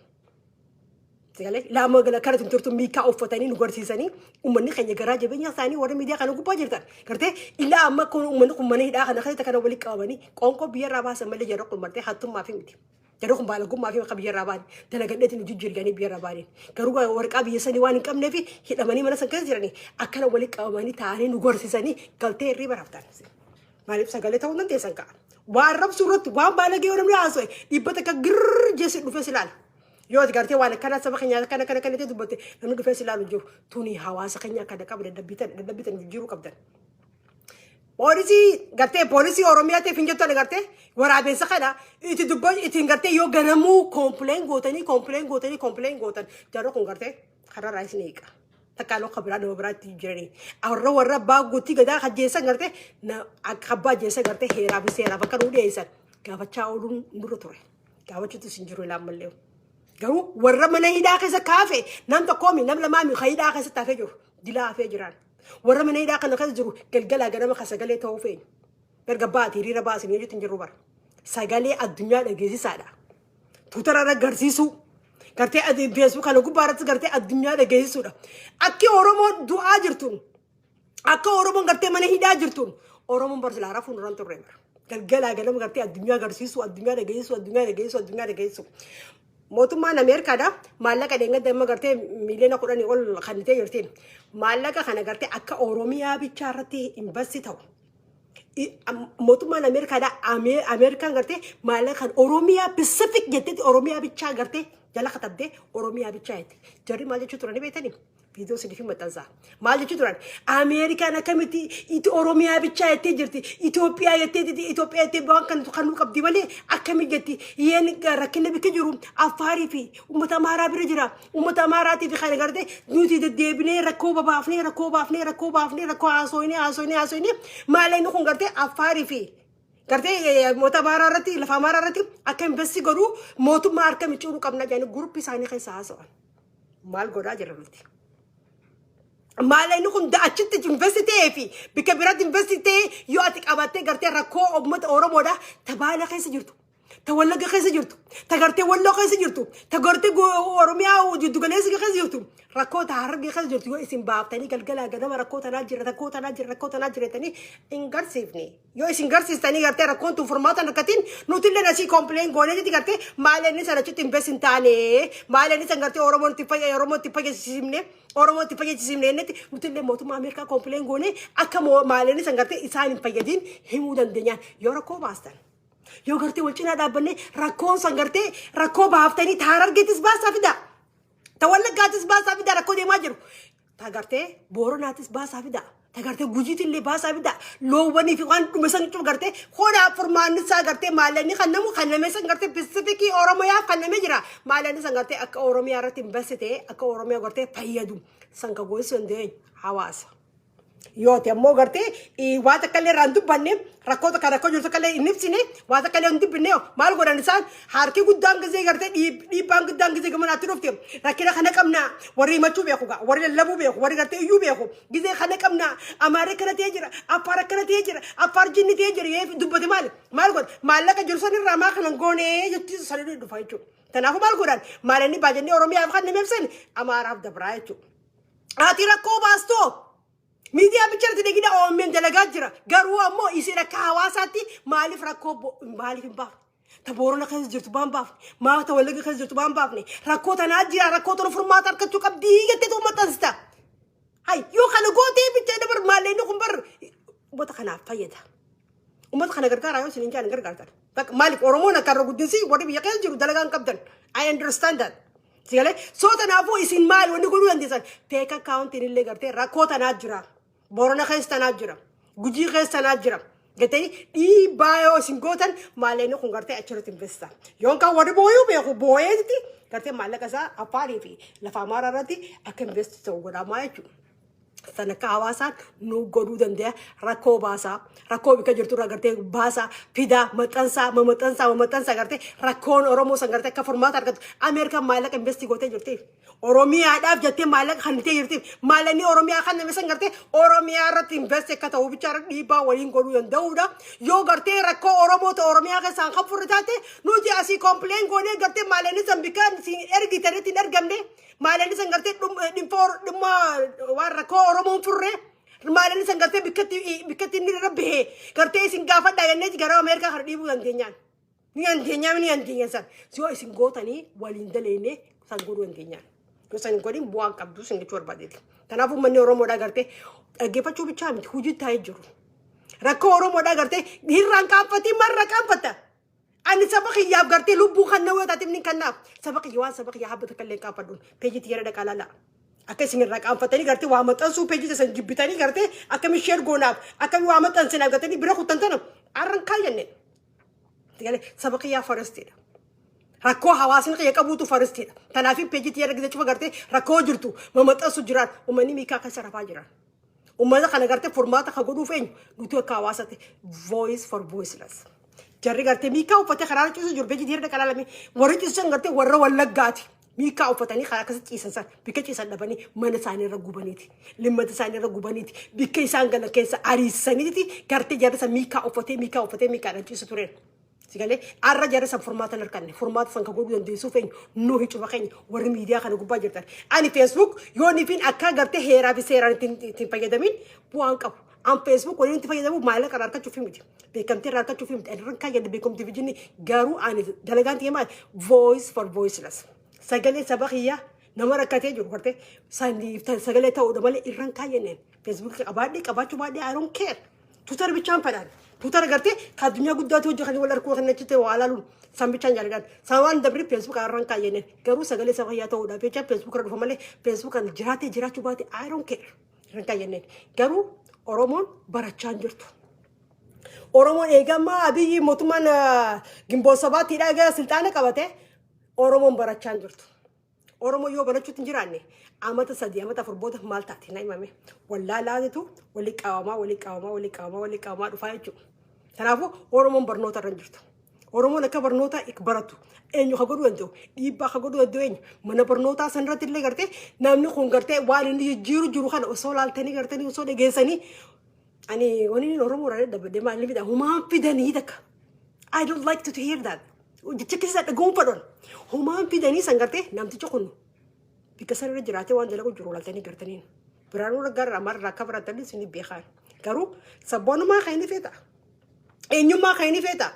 Sigale laama gala kana turtu miikaa uffatanii nu garsiisanii uummanni keenya garaa jabeenya isaanii warra miidiyaa kana gubbaa jirtan gartee ilaa amma kun uummanni kun mana hidhaa kana keessatti kana waliin qabamanii qoonqoo biyyarraa baasan malee jarra kun martee hattummaa fi miti. Jarra kun baalagummaa fi biyyarraa baane dalagadheetiin jijjiirganii biyyarraa baane garuu warqaa biyya sanii waan hin qabneef hidhamanii mana san keessa jiranii akkana waliin qabamanii taa'anii nu garsiisanii galtee irrii baraftan. Maaliif sagalee ta'uu dandeessan ka'a. Waan rabsuu irratti waan baalagee namni haasa'e dhibbata akka girrr jeessi dhufee silaala. Yoo gartee waan akkana saba keenya kana dubbatte namni dhufee silaalu jiru tuni hawaasa keenya akka qabu dadhabbitan jijjiiruu qabdan. Poolisii Oromiyaa ta'e finjattoon gartee waraabessa kana ittiin gartee yoo ganamuu kompileen gootan jarri kun gartee kararraa isin eega. Takkaan akka biraa nama biraatti jiranii. Warra abbaa guutii gadaa ajjeessan gartee akka abbaa ajjeessan gartee heeraa fi seeraaf akka nuu dhiyeessan gaafachaa ooluun nurra ture. Gaafachuutu isin jiru ilaa mallee. Garuu warra mana hidhaa keessa kaafe nam tokkoomi nam lamaami hidhaa keessatti hafee jiru dilaa hafee jiran. Warra mana hidhaa kana keessa jiru galgalaa ganama kan sagalee ta'uu feenya. Erga baati hiriira baasin jechuutti hin jiru bara. Sagalee addunyaa dhageessisaadha. Tuutararra agarsiisuu. Gartee feesbuuk kana gubbaarratti gartee addunyaa dhageessisuudha. Akki Oromoon du'aa jirtuun akka Oromoon gartee mana hidhaa jirtuun Oromoon barsiisaa fuulduraan turre bara. Galgalaa ganama gartee addunyaa agarsiisuu addunyaa dhageessisuu. Mootummaan Ameerikaadha maallaqa dheengata amma gartee miiliyoona 10 ol kannitee jirtiin maallaqa kana gartee akka Oromiyaa bichaa irratti investi ta'u mootummaan Ameerikaadha Ameerikaan gartee maallaqa Oromiyaa Pacific jettetti Oromiyaa bichaa gartee jala katabdee Oromiyaa bichaa jetti jarri maal jechuu turani beektanii video sidifi maxxansaa maal jechuu turan Ameerikaan akkamitti Oromiyaa bichaa jettee jirti Itoophiyaa jettee waan kan nu qabdi malee akkamitti jetti yeen rakkina bikka jiru Affaarii fi uummata Amaaraa bira jira uummata Amaaraatii fi kan gartee nuti deddeebinee rakkoo baafnee haasoinee maaleen kun gartee Affaarii fi gartee uummata Amaaraa irratti lafa Amaaraa irratti akka investi godhu mootummaa harka miccuu qabna jedhanii guruppii isaanii keessa haasa'an maal godhaa jira nuti. Maaleen kun achitti investitee fi bikka biraatti investitee yoo ati qabattee gartee rakkoo uummata Oromoodha tabaala keessa jirtu. Ta wallaga keessa jirtu. Ta gartee walloo keessa jirtu. Ta gartee Oromiyaa jiddu galeessa keessa jirtu. Rakkoo ta harargee keessa jirtu yoo isin baaftanii galgalaa ganama rakkoo tanaa jiratanii hin garsiifne. Yoo isin garsiistanii gartee rakkoon tun furmaata nakkatiin nuti illee nasii kompileen goonee jetti gartee maaleen sana achitti investi hin taane maaleen sana gartee Oromoon itti fayyadamne netti nuti illee mootummaa Ameerikaa kompileen goonee akka maaleen sana gartee isaan hin fayyadiin himuu dandeenyaan yoo rakkoo baastan. Yoo gartee wal cinaa dhaabbanne rakkoon san gartee rakkoo baaftanii ta harargeetis baasaa fida. Ta wallaggaatis baasaa fida rakkoo deemaa jiru. تاغرتي بوروناتس باسا فيدا تاغرتي غوجيت اللي باسا فيدا لو وني في وان مسن تغرتي خودا فرمان ساغرتي مالني خنمي سنغرتي بيسيفيكي اوروميا خنمي جرا مالني سنغرتي اك اوروميا رتين بسيتي اك اوروميا غرتي فيدو سانكا غوسندي حواس يوتي امو غرتي اي واتا كلي راندو بني ركوتا كاركو جورتا كلي نفسيني واتا كلي اندي بنيو مال غورا نسان هاركي غدان غزي غرتي دي بان غدان غزي غمنا تروفتي راكينا خنا كمنا وري ماتو بيخوغا وري لبو بيخو وري غرتي يو بيخو غزي خنا كمنا امريكا نتيجرا افاركا نتيجرا افارجين نتيجرا يف دوبتي مال غور مالك جورسون راما خنا غوني يتي سالي دو فايتو تنافو مال غوران مالني باجني اوروميا فخن نمسن امارا دبرايتو اتي ركو باستو ميديا بيشرت دغيدا او من دلغاجرا غروا مو يسيرا كاواساتي مالف ركوب مالف باف تبورنا خز جرت بام باف ما تولغ خز جرت بام بافني ركوتا ناجرا ركوتا فرماتر كتو قبدي گتو متنستا هاي يو خنا غوتي بيتدبر مالينو كمبر بوتا خنا فايدا ومت خنا غرغارا يو سنين غرغارتا تك مالك اورومونا كارو غدسي ودي بيقل جرو دلغان قبدن I understand that سيغلي سوتا نافو يسين مال وندي غلو انديسان تيكا كاونت اللي غرتي ركوتا ناجرا بورنا خيستا ناجرا غجي خيستا ناجرا قتي دي بايو سينغوتن مالينو كونغرتي اتشرت انفستا يونكا ودي بويو بيخو بويتي قرتي مالك اسا افاري في لفامارا رتي اكن بيست تو غدا مايچو سنكا حواسان نو غدو دنده ركو باسا ركو بك جرتو رغرتي باسا فيدا ممتنسا غرتي ركون اورومو سنغرتي كفورمات ارغت امريكا مالك انفستيغوتي جرتي اوروميا داف جتي مالك خنتي جرتي مالني اوروميا خن مسنغرتي اوروميا رت انفست كتو بيچار ديبا ولين غدو يندودا يو غرتي ركو اورومو تو اوروميا كسان خفرتاتي نوجي اسي كومبلين غوني غرتي مالني زمبيكان سي ارغي ترتي نرغمدي مالني سنغرتي دم فور دم وركو اورومو فري مالني سنغرتي بكتي ني ربه غرتي سنغافا داينج غرا امريكا خرديبو ينتينيان ني ينتينيان سان سو سنغوتاني وليندليني سانغورو ينتينيان كسان غورين بوان كابدو سنغتور باديت تنافو مني اورومو دا غرتي اگيفاچو بيچا مت حوجي تايجرو ركو اورومو دا غرتي هيران كافتي مر كافتا أنا سبق يا غرتي لبو خنوا تاتمني كنا سبق يوان سبق يا حبة كلين كافدون بيجي تيرا دكالا لا أكسين الرقم فتاني غرتي وامت أنسو بيجي تسنجبتاني غرتي أكمل شير غوناب أكمل وامت أنسنا غرتي برا خطنتنا أرن كاينة تقولي سبق يا فرستي ركو حواسن قيا كبوتو فرستي تنافي بيجي تيرا غدي تشوف غرتي ركو جرتو مامت أنسو جران ومني ميكا كسر جران وما خنا غرتي فورمات خغدو فين غتو كواساتي voice for voiceless جري غرتي ميكا وفتي خرارة تيسو جربي جدير دكالا لمي وريتي سن غرتي ورا ولغاتي ميكا وفتاني خرا كسي تيسن بيكا تيسن دباني من ساني رغوبانيتي لما تساني رغوبانيتي بيكا سانغلا كيسا اريسانيتي غرتي جارسا ميكا وفتي نتيسو تورين سيغالي ارا جارسا فورمات نركاني فورمات سانكا غودو ديسو فين نو هيچو بخاني ور ميديا خنا غوبا جرتان اني فيسبوك يوني فين اكا غرتي هيرا بيسيران تين بايدامين بوانكا ام فيسبوك وين تفايدا مو مالك راركا تشوفي ميدي بكم تراركا تشوفي ميدي رنكا يد بكم تفيجيني غارو اني دلغانتي ما voice for voiceless سغالي سبخيا نمركاتي جو غرتي ساندي سغالي تاو دمال رنكا ينن فيسبوك ابادي كباچو بادي I don't care توتر بيچان فدان توتر غرتي كادنيا غداتي وجو خني ولا ركو خنچته والالون سام بيچان جالغان سوان دبري فيسبوك رنكا ينن غرو سغالي سبخيا تاو دا بيچا فيسبوك رد فمالي فيسبوك جراتي جراچو بادي I don't care رنكا ينن غرو Oromon barachaan jirtu. Oromon eegama abiy mootummaan gimboosabaa tidhagaa siltaana qabate Oromon barachaan jirtu. Oromo yoo barachuutti jiraanne amata sadii amata furboota maal taati na himame wallaa laatitu wali qaawamaa dhufaa jechuudha. Kanaafuu Oromon barnoota irra jirtu. Oromoon akka barnoota baratu eenyu haa godhu danda'u dhiibbaa haa godhu danda'u eenyu mana barnootaa sanarratti illee gartee namni kun gartee waan inni jiru kana osoo laaltanii gartanii osoo dhageessanii ani wani Oromoo irraa dabbadee maal fida humaan fidanii takka I don't like to hear that jecha keessa dhagahuun fadhoon humaan fidanii san gartee namticha kun bika sanarra jiraatee waan dalagu jiru laaltanii gartaniin biraanuu raggaarra amarra akka baratanii suni beekaan garuu sabboonummaa kan inni feeta eenyummaa kan inni feeta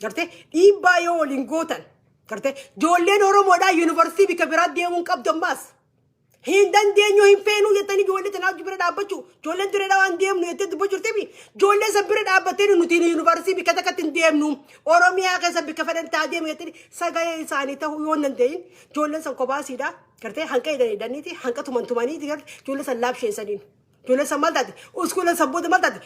gartee dhiibbaa yoo waliin gootan gartee ijoolleen Oromoodhaa yuunivarsiitii bika biraa deemuun qabdu ammaas hin dandeenyu hin feenu jettanii ijoollee tanaaf bira dhaabbachuu ijoolleen dureedhaa waan deemnu jettee dubba jirteefi ijoollee san bira dhaabbattee nuti yuunivarsiitii bika takkatti hin deemnu Oromiyaa keessa bika fedhan taa deemu jettanii sagalee isaanii ta'uu yoo hin dandeenyin ijoolleen san kophaasiidhaa gartee hanqa hidhaniiti hanqa tumantumaniiti garte ijoollee san laabsheessaniin ijoollee san maal taate uskuuleen san booda maal taate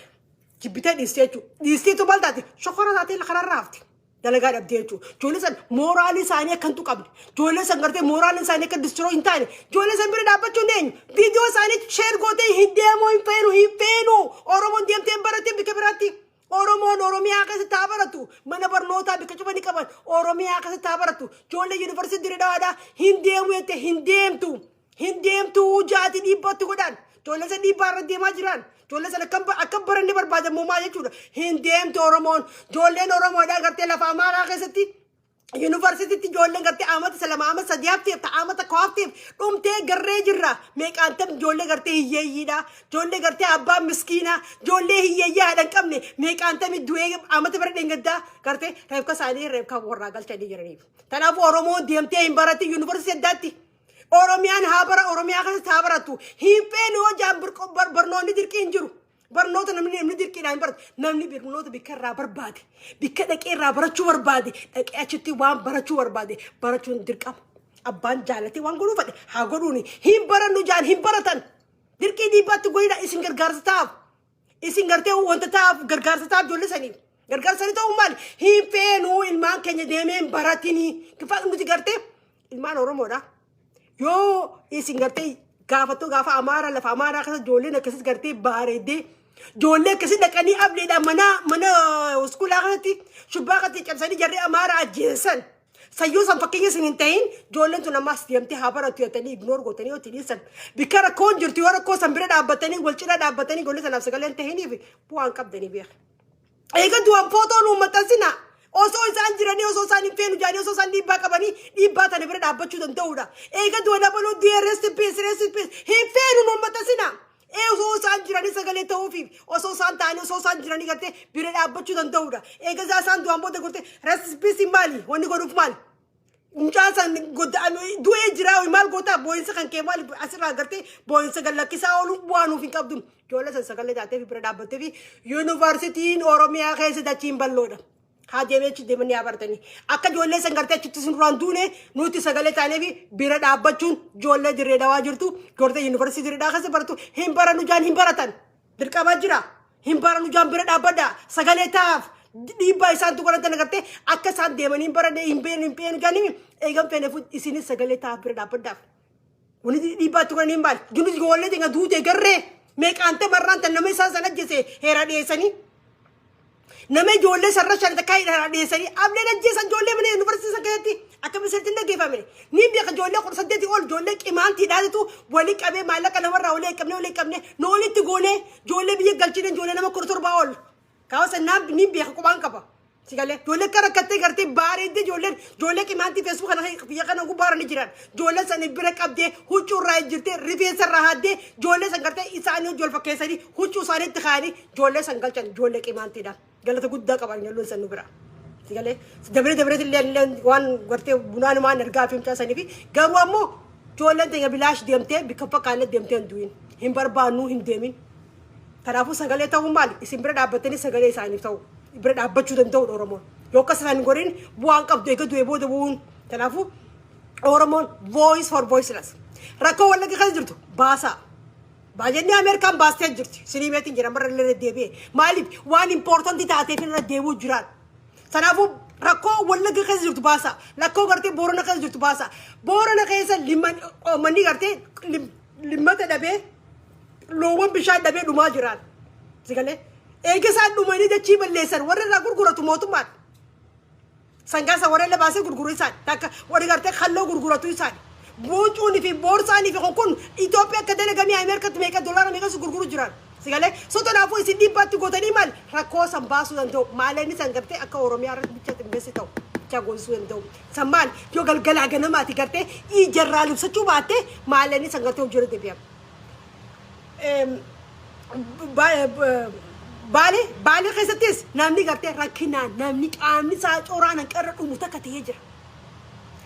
jibbitee dhiistee jechuudha dhiistiitu maal taate shokora taatee kanarraa hafti dalagaa dhabdee jechuudha ijoollee san mooraalii isaanii akkantu qabdi ijoollee san gartee mooraalii isaanii akka distiroo hin taane ijoollee san bira dhaabbachuu hin eenyu viidiyoo isaanii sheer gootee hin deemuu hin feenu oromoon deemtee hin barattee bika biraatti Oromoon Oromiyaa keessatti haa baratu mana barnootaa bika cufanii qaban Oromiyaa keessatti haa baratu ijoollee yuunivarsiitii Dirreedaawaadhaa hin deemu jettee hin deemtu jaati dhiibbatti godhan ijoollee san dhiibbaa irra deemaa jiran ijoollee san akka baranni barbaadamummaa jechuudha hin deemtu Oromoon ijoolleen Oromoodhaa gartee lafa Amaaraa keessatti University ijoolleen gartee amata salama amata sadiyaafteef amata koofteef dhumtee garree jirra meeqaantam ijoollee gartee hiyyeeyyiidha ijoollee gartee abbaan miskiina ijoollee hiyyeeyyaa haadhan qabne meeqaantam du'ee amata bara dhengaddaa gartee reefka isaanii reefka warraa galchanii jiraniif kanaafuu Oromoon deemtee hin baratti University addaatti Oromiyaan haa bara Oromiyaa keessatti haa baratu hin feenu hojaan barnoonni dirqii hin jiru barnoota namni dirqiidhaan baratu namni barnoota bikka irraa barbaade bikka dhaqee irraa barachuu barbaade dhaqee achitti waan barachuu barbaade barachuun dirqama abbaan jaalatee waan godhuu fedhe haa godhuuni hin barannu jaan hin baratan dirqii dhiibbaatti godhina isin gargaarsa ta'aaf isin gartee wanta ta'aaf gargaarsa ta'aaf ijoollee saniif gargaarsa ni ta'uu maali hin feenu ilmaan keenya deemee hin baratinii kifa nuti gartee ilmaan Oromoodha yoo isin gartee gaafatoo gaafa Amaaraa lafa Amaaraa keessa ijoolleen akkasitti gartee baareedee ijoollee akkasitti dhaqanii ableedhaan mana iskuulaa kanatti shubbaa kanatti cabsanii jarree Amaaraa ajjeessan sayyoo san fakkeenya isin hin ta'in ijoolleen tun ammas deemtee haa baratu jettanii ignoor gootanii yoo tidhiisan bikka rakkoon jirtu yoo rakkoo san bira dhaabbatanii wal cinaa dhaabbatanii ijoollee sanaaf sagaleen ta'iniif bu'aan qabdanii beeka. Eega du'an footoon uummatasina osoo isaan jiranii osoo isaan hin feenu jaanii osoo isaan dhiibbaa qabanii dhiibbaa tana bira dhaabbachuu danda'uudha. Eega du'a dabaluu du'e rest in peace hin feenu uummatasina. Osoo isaan jiranii sagalee ta'uufiif osoo isaan ta'anii osoo isaan jiranii gartee bira dhaabbachuu danda'uudha. Eega isaan du'an booda gartee rest in peace maali wanni godhuuf maali? Mucaan du'ee jiraa maal gootaa boo'insa kan kee maali asirraa gartee boo'insa gallakkisaa ooluu bu'aanuuf hin qabdu. Ijoollee san sagalee taatee fi bira dhaabbattee fi yuunivarsiitiin Oromiyaa keessatti achiin balloodha. Haa deemee achi deemanii haa baratanii akka ijoollee san gartee achitti sin duraan duune nuti sagalee taanee fi bira dhaabbachuun ijoollee Dirreedawaa jirtu gartee yuunivarsiitii Dirreedawaa keessa baratu hin barannu jaan hin baratan dirqamaa jira hin barannu jaan bira dhaabbadha sagalee taa'aaf dhiibbaa isaan tuqaratan gartee akka isaan deemanii hin baranne hin beenu ganii eegan feeneef isinis sagalee taa'aaf bira dhaabbadhaaf wani dhiibbaa tuqaranii hin baal jinuti ijoollee dinga duute garree meeqaante marraan tan nama isaan san ajjese heeraa dhiyeessanii nama ijoollee sarara shan takkaa hidhaa dhiyeessanii ableen ajjeesan ijoollee mana yuunivarsiitii san keessatti akka misirtiin dhaggeeffamne ni beeka ijoollee 18 ol ijoollee qimaantiidhaatitu walii qabee maallaqa namarraa walii qabne nu walitti goonee ijoollee biyya galchine ijoollee nama 17 ol kaawasa naam ni beeka qubaan qaba sigalee ijoollee akka rakkattee gartee baareeddee ijoollee qimaantii feesbuuk kana biyya kana gubbaarani jiran ijoollee san bira qabdee huccuu irraa jirtee rifeensa irraa haaddee ijoollee san gartee isaanii ijool fakkeessanii huccuu isaaniitti kaa'anii ijoollee san galchan ijoollee qimaantiidhaan. Galata guddaa qaban yalloon san nu bira. Sigalee dabree illee waan gartee bunaan maan ergaa fi mucaa sanii fi garuu ammoo ijoolleen teenya bilaash deemtee bikka fakkaanne deemtee hin du'in hin barbaannu hin deemin. Kanaafuu sagalee ta'uu maali isin bira dhaabbatanii sagalee isaaniif ta'u bira dhaabbachuu danda'u Oromoon. Yoo akkas isaan hin godhin bu'aan qabdu eega du'ee booda bu'uun kanaafuu Oromoon voice for voiceless. Rakkoo wallagga keessa jirtu baasaa. Baay'inni Ameerikaan baastee jirti. Siniimeetiin jira marra illee deebi'ee. Maaliif waan impoortantii taateef irra deebi'uu jiraan. Kanaafuu rakkoo wallagga keessa jirtu baasa. Rakkoo gartee Boorana keessa jirtu baasa. Boorana keessa manni gartee limmata dhabee loowwan bishaan dhabee dhumaa jiraan. Sigalee eega isaan dhumanii dachii balleessan warra irraa gurguratu mootummaan. Sangaasa warra illee baasee gurguru isaan. Takka warri gartee halluu gurguratu isaan. Buucuuni fi boorsaanii fi kun Itoophiyaa akka dalagamii Ameerikaatti meeqa doolaara meeqa gurguru jiran. Sigalee sotonaafuu isin dhiibbaatti gootanii maal rakkoo san baasuu danda'u maaleen san gartee akka Oromiyaa irratti bicha ximbeessi ta'u bicha goosisuu danda'u. San maal yoo galgalaa ganamaati gartee ijarraa libsachuu baattee maaleen san gartee hojii irra deebi'ama. Baale keessattis namni gartee rakkinaan namni qaamni isaa cooraan hanqarra dhumu takka ta'ee jira.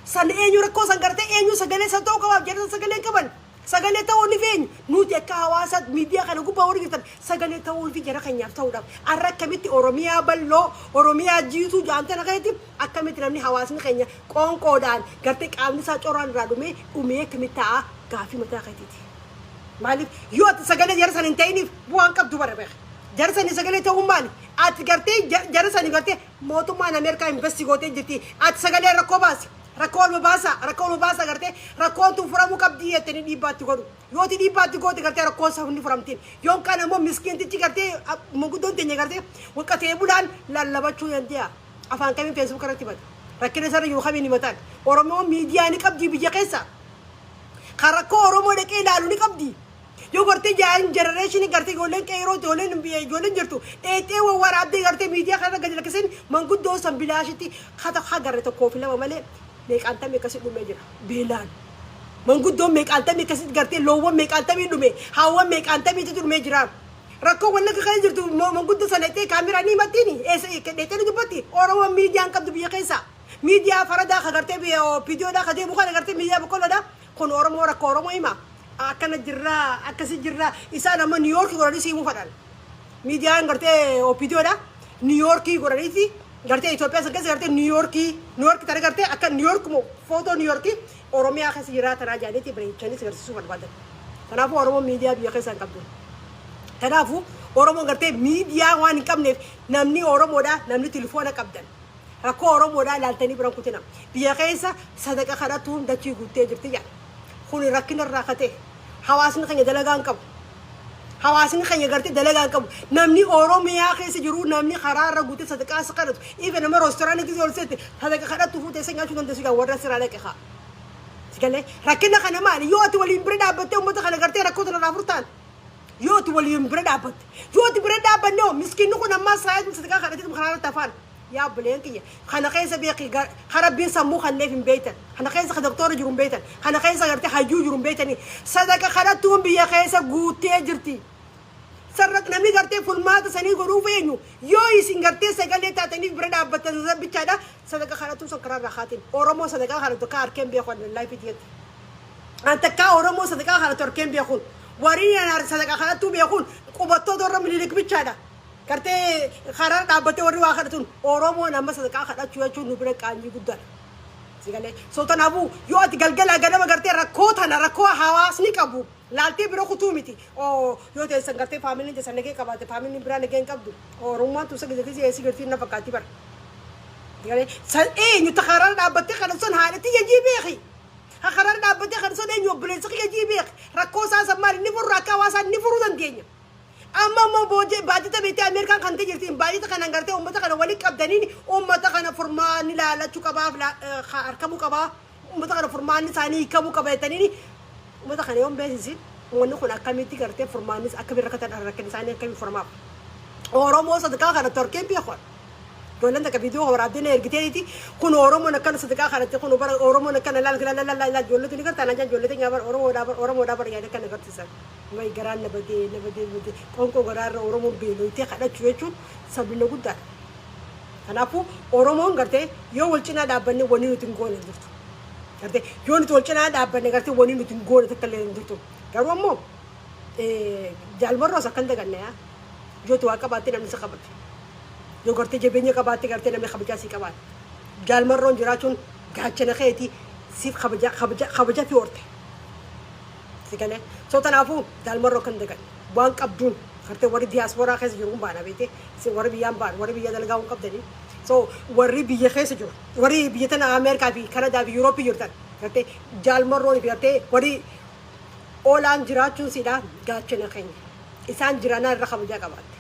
San eenyu rakkoo san gartee eenyu sagalee san ta'uu qabaaf jedhan sagalee qaban Sagalee ta'uu ni feenya nuti akka hawaasaatti miidiyaa kana gubbaa warri jirtan sagalee ta'uu fi jara keenyaaf ta'uudhaaf har'a akkamitti Oromiyaa bal'oo Oromiyaa jiituu jaantana keetti akkamitti namni hawaasni keenya qoonqoodhaan gartee qaamni isaa coraan irraa dhumee akkamitti ta'a gaafii mataa keetiiti. Maaliif yoo ati sagalee jara san hin ta'iniif bu'aan qabdu bara beeka. Jara sani sagalee ta'uu maali? Ati gartee jara sani gartee mootummaan Ameerikaa investi gootee jirti. Ati sagalee rakkoo baasi. Rakkoon baasa gartee rakkoon tun furamuu qabdii jettanii dhiibbaatti godhu. Yoo ti dhiibbaatti goote gartee rakkoon isaa hundi furamtiin. Yoon kan ammoo miskiintichi gartee manguddoon teenya gartee walqatee bulaan lallabachuu danda'a. Afaan kamiin feesbuuk irratti himata. Rakkina isarra jiru kamiin himataan. Oromoo miidiyaa ni qabdi biyya keessa. Kan rakkoo Oromoo dhaqee ilaalu ni qabdi. Yoo gartee jaareen jenereeshinii gartee ijoolleen qeeroo ijoolleen jirtu dheedhee waraabdee gartee miidiyaa kanarra gadi lakkiseen manguddoo san bilaashitti hagarre tokkoo fi lama malee meeqaantamii akkasii dhumee jira beelaan. Manguddoon meeqaantamii akkasii gartee loowwan meeqaantamii dhume haawwan meeqaantamiitu dhumee jira. Rakkoo wallagga kan jirtu manguddoo sana dheedhee kaameraa ni himattiini dheedhee ni dubbatti. Oromoon miidiyaan qabdu biyya keessa. Miidiyaa faradaa ka gartee viidiyoodhaa ka deemu kana gartee miidiyaa boqqolloodhaa kun Oromoo rakkoo Oromoo hima. Akkana jirraa akkasi jirraa isaan amma New York godhanii siimuu fadhan. Miidiyaan gartee viidiyoodhaa New York godhaniiti gartee Itoophiyaa san keessa gartee New York tana gartee akka New York footoo New York Oromiyaa keessa jiraatanaa jaaniiti bareechanii agarsiisuu barbaadan. Kanaafuu Oromoon miidiyaa biyya keessa hin qabdu. Kanaafuu Oromoon gartee miidiyaa waan hin qabneef namni Oromoodhaa namni telefoona qabdan. Rakkoo Oromoodhaa ilaaltanii biran kutina. Biyya keessa sadaqa kadhatu dachii guuttee jirti jedha. Kun rakkina irraa kate hawaasni keenya dalagaan qabu. Hawaasni keenya gartee dalagaan qabu. Namni Oromiyaa keessa jiru namni karaa irra guutee sadaqaa kadhatu. Ifa nama restoraantii keessa olseetti sadaqa kadhatu fuutee san nyaachuu dandeessu gaa warra sirraa dhaqe haa. Sigalee rakkina kana maali? Yoo ati waliin bira dhaabbattee uummata kana gartee rakkoo tana irraa furtaan. Yoo ati waliin bira dhaabbatte. Yoo ati bira dhaabbannoo miskiinni kun ammaa saayit sadaqaa kadhatee karaa irratti afaan. Yaa buleen kiyya kana keessa beeki harabbiin sammuu kanneef hin beektan kana keessa doktora jiru hin beektan kana keessa gartee hayyuu jiru hin beektanii sadaqa kadhattuun biyya keessa guuttee jirti. Sarrak namni gartee fulmaata sanii godhuu feenyu yoo isin gartee sagalee taataniif bira dhaabbattan bichaadha sadaqa kadhattuu san karaa irraa haatiin Oromoo sadaqa kadhattu akka harkeen beekuun laayifii jetti. Antakkaa Oromoo sadaqa kadhattu harkeen beekuun wariin sadaqa kadhattuu beekuun qubattoota warra mililik bichaadha. Gartee karaa dhaabbattee warri waa kadhatun Oromoon amma sadaqaa kadhachuu jechuun nu bira qaanyii guddaadha. Sigalee sootanaafuu yoo ati galgala ganama gartee rakkoo tana rakkoo hawaasni qabu laaltee bira kutuu miti. Yoo teessan gartee faamiliin teessan nagee qabaate faamiliin biraa nagee hin qabdu. Oromummaan tuusa gizatti si'eessi gartii na fakkaatti bara. Sigalee san eenyu karaa dhaabbattee kadhatuun haadhatti yajii beeki. Karaa dhaabbattee kadhatuun eenyu obboleessa yajii beeki. Rakkoo isaa sammaan inni furuu akka hawaasaa inni furuu dandeenya. Amma baadiyyaa beektee Ameerikaan kan ta'e jirtiin baadiyyaa kana gartee uummata kana walitti qabdaniin uummata kana furmaanni laalachuu qabaaf harkamuu qabaa uummata kana furmaanni isaanii hiikamuu qaba jettaniin uummata kana yoon beeksisi uummanni kun akkamitti gartee furmaannis akka birra katan rakkin isaanii akkamitti furmaaf. Oromoo sadaqaa kana torkeen beekuun. Ijoolleen takka viidiyoo waraabdeen ergiteeti kun Oromoon akkana sadaqaa kanatti kun Oromoon akkana laala ijoolleetu ni gartaan ajaan ijoolleetu nyaaba Oromoodhaa bara yaada kana gartiisan. May garaan nabadee qoonqoo garaarra Oromoon beelooyitee kadhachuu jechuun sabila guddaadha. Kanaafuu Oromoon gartee yoo wal cinaa dhaabbanne wanni nuti hin goone jirtu. Gartee yoo nuti wal cinaa dhaabbanne gartee wanni nuti hin goone takka illee jirtu. Garuu ammoo jaalmarroos akkan daganne yaa yoo tuwaa qabaatte namni isa qabate. Yoo gartee jabeenya qabaatte gartee namni kabajaa sii qabaate. Jaalmarroon jiraachuun gaachana keetii siif kabajaa fi horte. Sigalee sootanaafuu jaalmarroo kan dagan waan qabduun gartee warri diyaasporaa keessa jiru baana beekte warri biyyaan baan warri biyya dalagaa hin qabdanii so warri biyya keessa jiru warri biyya tana Ameerikaa fi Kanadaa fi Yurooppii jirtan gartee jaalmarroon fi gartee warri oolaan jiraachuun siidhaa gaachana keenya isaan jiraanaa irra kabajaa qabaatte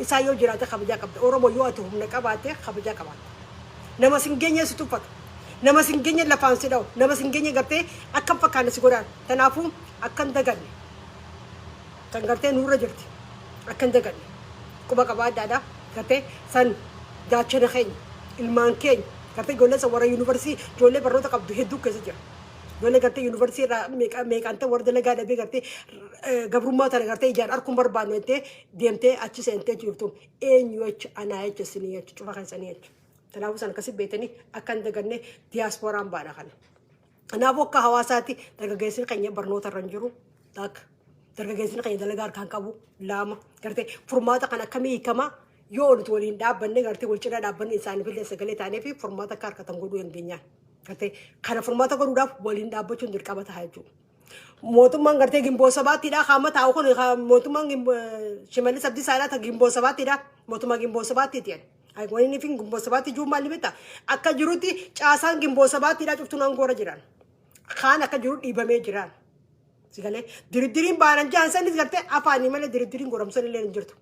isaan yoo jiraate kabajaa qabda Oromoo yoo ati humna qabaatte kabajaa qabaatte nama singeenye si tuffatu nama singeenye lafaan si dhawu nama singeenye gartee akkam fakkaanne si godhaan kanaafuu akkan daganne kan gartee nurra jirti akkan daganne quba qabaadhaadha gartee san gaachana keenya ilmaan keenya gartee ijoollee san warra yuunivarsiitii ijoollee barnoota qabdu hedduu keessa jira ijoollee gartee yuunivarsiitii irraa meeqaante warra dalagaa dhabee gartee gabrummaa tana gartee ijaan arguun barbaanne jettee deemtee achi seentee jirtu eenyu jecha anaa jecha sinii jecha cufa kan sanii jecha kanaafuu san akkasii beekanii akkan daganne diyaasporaan baadha kana. Kanaafuu akka hawaasaatti dargaggeessi keenya barnoota irra hin jiru. Takka dargaggeessi keenya dalagaa harkaan qabu lama gartee furmaata kan akkamii hiikamaa yoo nuti waliin dhaabbanne gartee wal cinaa dhaabbanne isaaniif illee sagalee taanee fi furmaata akka harkatan godhuu dandeenyaan gartee kana furmaata godhuudhaaf waliin dhaabbachuun dirqama ta'a jechuudha. Mootummaan gartee gimboo sabaattiidha qaama taa'u kun mootummaan Shimallis Abdiisaadhaa gimboo sabaattiidha mootummaa gimboo sabaattiiti. Wani fin gimboo sabaatti jiru maal mita akka jirutti caasaan gimboo sabaattiidha cuftuun angoora jiran kaan akka jiru dhiibamee jiran. Sigale diriddiriin baanan jaansanis gartee afaanii malee diriddiriin goramsan illee hin jirtu.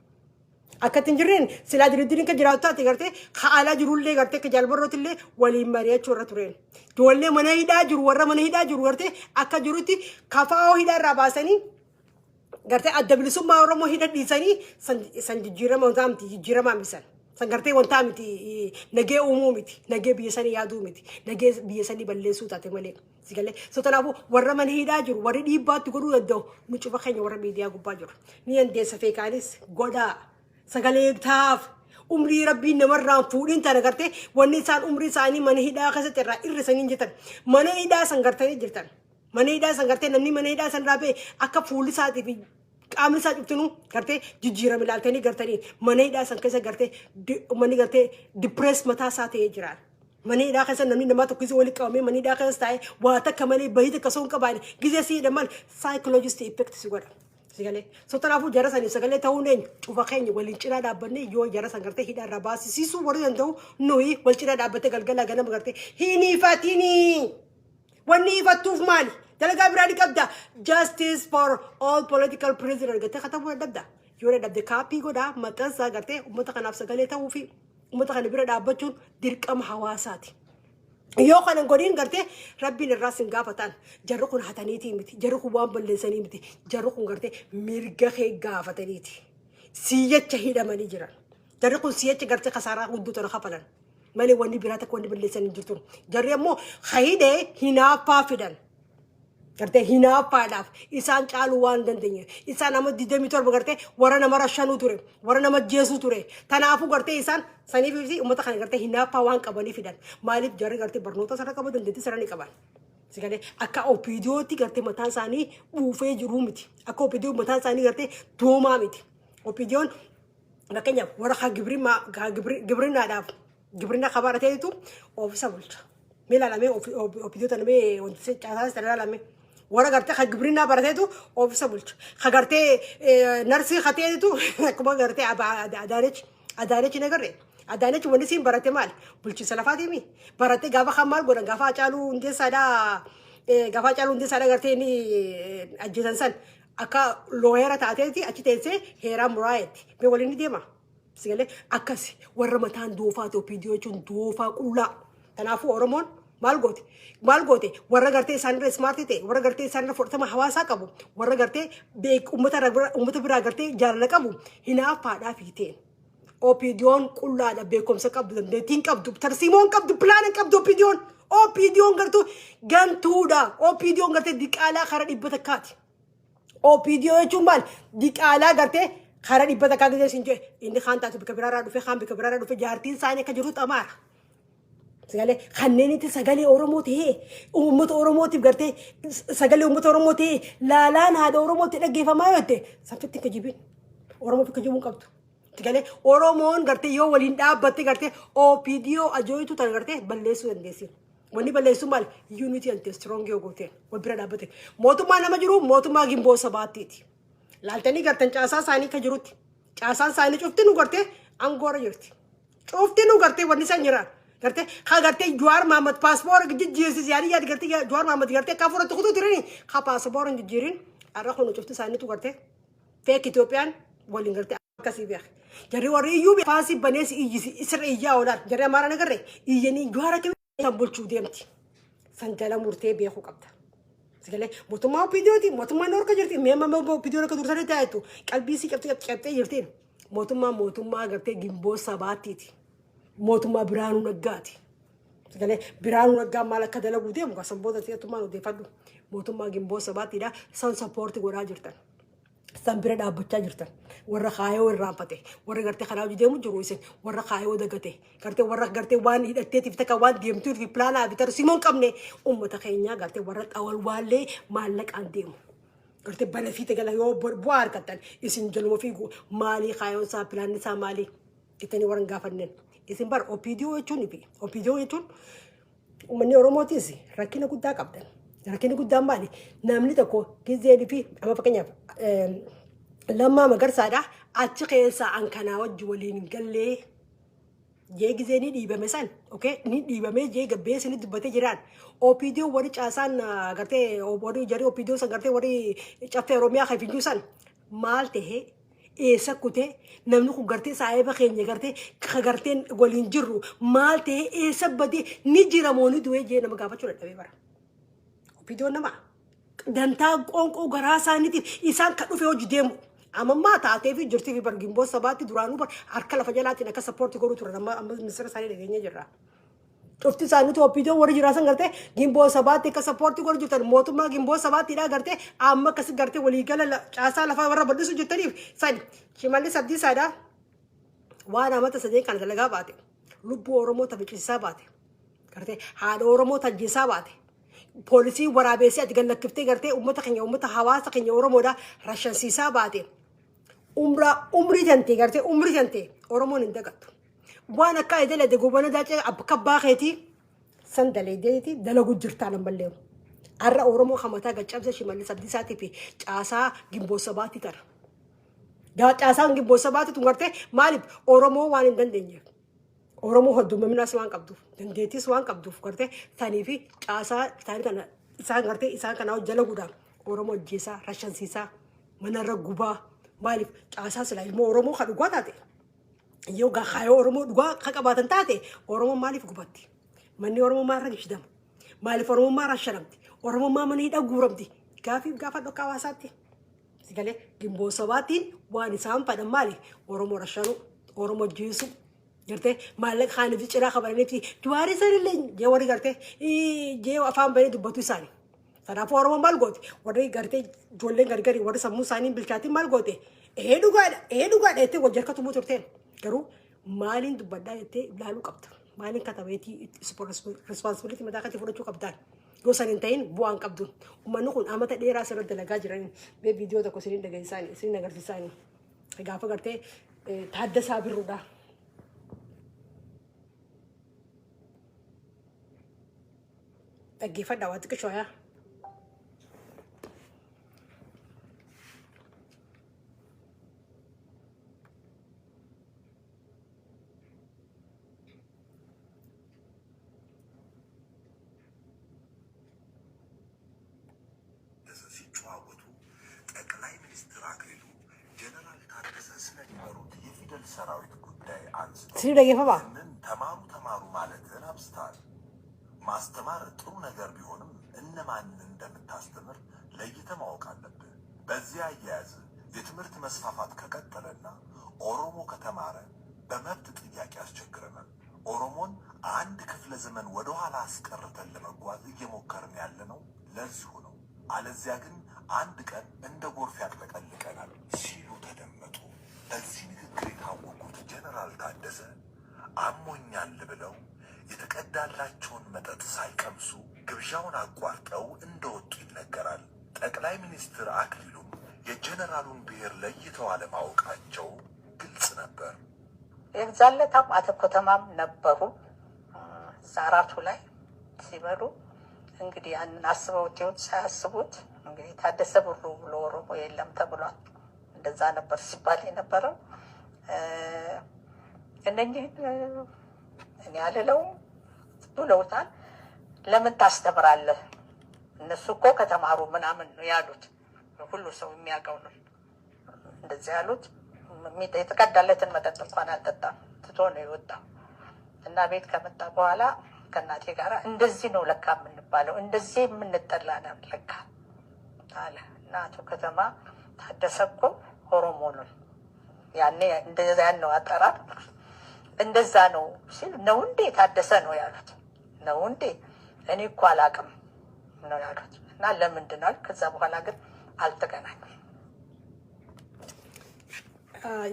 Akka tinjirreen silaa diriddiriin kan jiraatu taate gartee haalaa jirullee gartee ka jalbarrooti illee waliin mari'achuu irra tureen. Ijoollee mana hidhaa jiru warra mana hidhaa jiru gartee akka jirutti kafaa'oo hidhaa irraa baasanii gartee adda bilisummaa Oromoo hidha dhiisanii san jijjiirama wantaa miti jijjiirama misan. San gartee wantaa miti nagee uumuu miti nagee biyya sanii yaaduu miti nagee biyya sanii balleessuu taate malee. Sigale sotanaafu warra mana hidhaa jiru warri dhiibbaatti godhuu danda'u nu cufa keenya warra miidiyaa gubbaa jiru. Ni andeessa feekaanis godhaa sagalee taaf umrii rabbiin namarraan fuudhin tana gartee wanni isaan umrii isaanii mana hidhaa keessatti irraa irrisanii jirtan mana hidhaa san gartanii jirtan mana hidhaa san gartee namni mana hidhaa san raabee akka fuulli isaatii fi qaamni isaa cuftinuu gartee jijjiirame ilaaltanii gartanii mana hidhaa san keessa gartee manni gartee dipirees mataa isaa ta'ee jiraan. Mana hidhaa keessa namni namaa tokko waliin qabamee mana hidhaa keessa taa'ee waa takka malee bahii takka osoo hin qabaane gizee siidha mal saayikoloojistii effekti si godha. Sigale sotanaafu jara sanii sagalee ta'uu neen cufa keenya waliin cinaa dhaabbanne yoo jara san gartee hidhaa irraa baasisiisuu warri danda'u nuyi wal cinaa dhaabbattee galgala ganama gartee hin ifatinii wanni ifattuuf maali dalagaa biraa ni qabda justice for all political prisoners gartee katabuu dadhabda yoo dadhabde kaappii godhaa maxxansaa gartee uummata kanaaf sagalee ta'uu fi uummata kana bira dhaabbachuun dirqama hawaasaati. Yoo kana godhin gartee rabbiin irraa sin gaafatan jarri kun hataniitii miti jarri kun waan balleessanii miti jarri kun gartee mirga kee gaafataniiti siyyacha hidhamanii jiran jarri kun siyyacha gartee kasaaraa hudduu tana kafalan malee wanni biraa takka wanni balleessanii jirtu jarri ammoo hayidee hinaaffaa fidan gartee hinaaffaadhaaf isaan caaluu waan dandeenye isaan nama 27 gartee warra nama rashanuu ture warra nama jeesuu ture tanaafu gartee isaan saniif fi uummata kana gartee hinaaffaa waan qabanii fidan maaliif jarri gartee barnoota sana qabu dandeettii sana ni qaban. Sigale akka opiidiyootti gartee mataan isaanii buufee jiru miti akka opiidiyoo mataan isaanii gartee doomaa miti opiidiyoon fakkeenyaaf warra gibirinaadhaaf gibirina kabarateetu oofisa bulcha meelaalamee opiidiyoo tanamee wanti caasaas tanaalamee. Warra gartee ka gibrinaa barateetu oofisa bulcha. Ka gartee narsii kateetu akkuma gartee adaanechi nagarree. Adaanechi wanni siin barate maali? Bulchiinsa lafaatiimi. Barate gaafa kan maal godhan gaafa Hacaaluu Hundeessaadhaa gartee ni ajjeesan san akka looyera taateeti achi teessee heeraan muraayetti. Mee waliin ni deema. Sigalee akkasi warra mataan doofaa ta'e opiidiyoo jechuun doofaa qullaa. Kanaafuu Oromoon maal goote warra gartee isaanirra smartii ta'e warra gartee isaanirra fudhatama hawaasaa qabu warra gartee uummata biraa gartee jaalala qabu hinaaffaadhaa fiiteen opiidiyoon qullaadha beekumsa qabdu dandeettiin qabdu tarsiimoon qabdu pilaana qabdu opiidiyoon gartuu gantuudha opiidiyoon gartee diqaalaa kara dhibba takkaati opiidiyoo jechuun maal diqaalaa gartee kara dhibba takkaa gisee siin jee inni kaan taatu bika biraarraa dhufe kaan bika biraarraa dhufe jaartiin isaanii akka jiru xamaara. Sigale kanneeniti sagalee Oromoo ta'ee uummata Oromootiif gartee sagalee uummata Oromoo ta'ee laalaan haadha Oromootti dhaggeeffamaa yoo ta'e sanfitti ka jibin Oromoof ka jibuun qabdu. Sigale Oromoon gartee yoo waliin dhaabbatte gartee opiidiyoo ajooyitu tan gartee balleessuu dandeessin. Wanni balleessuu maal unity and strong yoo gooteen wal bira dhaabbate mootummaa nama jiru mootummaa gimboo sabaattiiti. Laaltanii gartan caasaa isaanii ka jirutti caasaan isaanii cufti nu gartee angoora jirti. Cufti nu gartee wanni isaan jiraan. Gartee haa gartee Jawaar Mohaammed paaspoora jijjiirsis yaadii yaadi gartee Jawaar Mohaammed gartee kaa fudhatu kutuu turani haa paaspoora jijjiirin har'a kun cufti isaaniitu gartee feek Itoophiyaan waliin gartee akkasii beek. Jarri warri iyyuu faasii banees iyyisi isirra iyyaa oolaan jarri amaara nagarree iyyanii Jawaar akka san bulchuu deemti. San jala murtee beekuu qabda. Sigalee mootummaa opiidiyooti mootummaan orka jirti meemma opiidiyoon akka dursanii taa'etu qalbii si qabxee jirtiin mootummaa gartee gimboo sabaattiiti. Mootummaa Biraanuu Naggaati. Sigalee Biraanuu Naggaa maal akka dalaguu deemu sanboota ta'eetumaan odeeffadhu mootummaa gimboo sabaattiidha san sappoortii godhaa jirtan. سامبرا دابتشا جرتن ورا خايو الرامبته ورا غرتي خلاو جديمو جرويسن ورا خايو دغته غرتي ورا غرتي وان هدتي تفتكا وان ديمتور في بلانا بتر سيمون كمني امتا خينيا غرتي ورا اول والي مالك انديم غرتي بلا في تقلا يو بوار كتن يسن جلو فيغو مالي خايو سا بلان سا مالي كتني ورن غافنن يسن بار اوبيديو يچوني بي اوبيديو يچون ومني اوروموتيسي ركينا قدا قبدن ركينا قدا مالي نامني تكو كيزيدي في اما فكنيا لما ما قرص هذا أتشقي ساعة كنا وجولين قال لي جيك زيني دي بمثال أوكي ندي بمثال جيك بيس ندي بتجران أو فيديو وري أسان قرتي أو وري جري أو فيديو سان قرتي وري شافته روميا خايف يجوسان مالته إيسا كوته نمنو قرتي سايبا خيني قرتي خقرتين قولين جرو مالته إيسا بدي نجي رموني دوي جي نما قابا شو لتبي برا أو فيديو نما دانتا قونق غراساني تي إنسان كانوا في وجه ديمو أما ما تعطي في جرتي في برجيمبو سباتي درانو بر أركلا فجلاتي نكا سبورت كورو ترى ما مصر ساري لغيني جرا شفتي سانو تو أبيدو وري جراسان قرتي جيمبو سباتي كا سبورت كورو جتر موتو ما جيمبو سباتي لا قرتي أما كس قرتي ولي قال عسى لفا ورا بدسو جتري سان شمالي سبدي سادا وانا ما تسدين كان تلقى باتي لبو أورمو تبيك سباتي قرتي هذا أورمو تجي سباتي بوليسي ورابيسي أتقول لك كفتي قرتي أمتك إني أمتها حواس إني أورمو ده رشان سيسا باتي عمري جنتي قرتي عمري جنتي أورمو نندقت وانا كايدة لدي قوبانا داتي أبكباخيتي سندلي ديتي دلقو جرتانا مباليو أرى أورمو خمتا قد شابسا شمالي سبدي ساتي في جاسا جنبو سباتي تر جاسا جنبو سباتي تنقرتي مالب أورمو وانين دندنجي أورمو هدو ممنا سوان قبضو دنديتي سوان قبضو فكرتي ثاني في جاسا ثاني كان إسان قرتي إسان كانوا جلقو دا أورمو جيسا رشان سيسا من الرقوبة مالب جاسا سلاي مو أورمو خدقوا تاتي يوغا خايو أورمو دقوا خاقباتن تاتي أورمو مالي فقباتي مني أورمو ما رقش دم مالي أورمو ما رشرمتي أورمو ما مني دا قورمتي كافي بقافة دو كواساتي سيقالي جنبو سباتين واني سام فدن مالي أورمو رشانو أورمو جيسو قرتي مالك خاني في شراء خبرني في جواري سر اللي جواري قرتي جيو أفهم بني دبتو ساني ترى فورما مال قوتي وري قرتي جولين قرقري وري سمو ساني بالكاتي مال قوتي هيدو قاد إتي وجركة تمو ترتين كرو مالين دبدا إتي بلالو قبض مالين كتابيتي responsibility مداكتي فرنشو قبضان جو سنتين بوان قبضون وما نكون أمتا ديرا سر الدلقا جراني بي فيديو تكو سنين دقاي ساني سنين نقرتي ساني غافة قرتي تحدثها بالرودا تجيفة دواتك شوية سير دقيقة بقى تمارو مالتين أبستان ማስተማር ጥሩ ነገር ቢሆንም እነማን እንደምታስተምር ለይተህ ማወቅ አለብህ። በዚያ አያያዝ የትምህርት መስፋፋት ከቀጠለና ኦሮሞ ከተማረ በመብት ጥያቄ ያስቸግረናል። ኦሮሞን አንድ ክፍለ ዘመን ወደ ኋላ አስቀርተን ለመጓዝ እየሞከርን ያለነው ለዚሁ ነው። አለዚያ ግን አንድ ቀን እንደ ጎርፍ ያጥለቀልቀናል ሲሉ ተደመጡ። በዚህ ንግግር የታወቁት ጀነራል ታደሰ አሞኛል ብለው የተቀዳላቸውን መጠጥ ሳይቀምሱ ግብዣውን አቋርጠው እንደወጡ ይነገራል። ጠቅላይ ሚኒስትር አክሊሉም የጀነራሉን ብሔር ለይተው አለማወቃቸው ግልጽ ነበር። የዛለታም አቶ ከተማም ነበሩ ዛራቱ ላይ ሲበሉ እንግዲህ ያንን አስበውት ይሁን ሳያስቡት እንግዲህ ታደሰ ብሩ ብሎ ኦሮሞ የለም ተብሏል። እንደዛ ነበር ሲባል የነበረው። እነኚህ እኔ አልለውም ብለውታል። ለምን ታስተምራለህ? እነሱ እኮ ከተማሩ ምናምን ነው ያሉት። ሁሉ ሰው የሚያውቀው ነው እንደዚህ ያሉት። የተቀዳለትን መጠጥ እንኳን አልጠጣም፣ ትቶ ነው የወጣው። እና ቤት ከመጣ በኋላ ከእናቴ ጋር እንደዚህ ነው ለካ የምንባለው፣ እንደዚህ የምንጠላ ነው ለካ አለ። እና አቶ ከተማ ታደሰ እኮ ኦሮሞ ነው ያኔ እንደዛ ነው አጠራር እንደዛ ነው ሲል ነው እንዴ ታደሰ ነው ያሉት። ነው እንዴ እኔ እኮ አላውቅም ነው ያሉት። እና ለምንድን ነው ከዛ በኋላ ግን አልተገናኙም።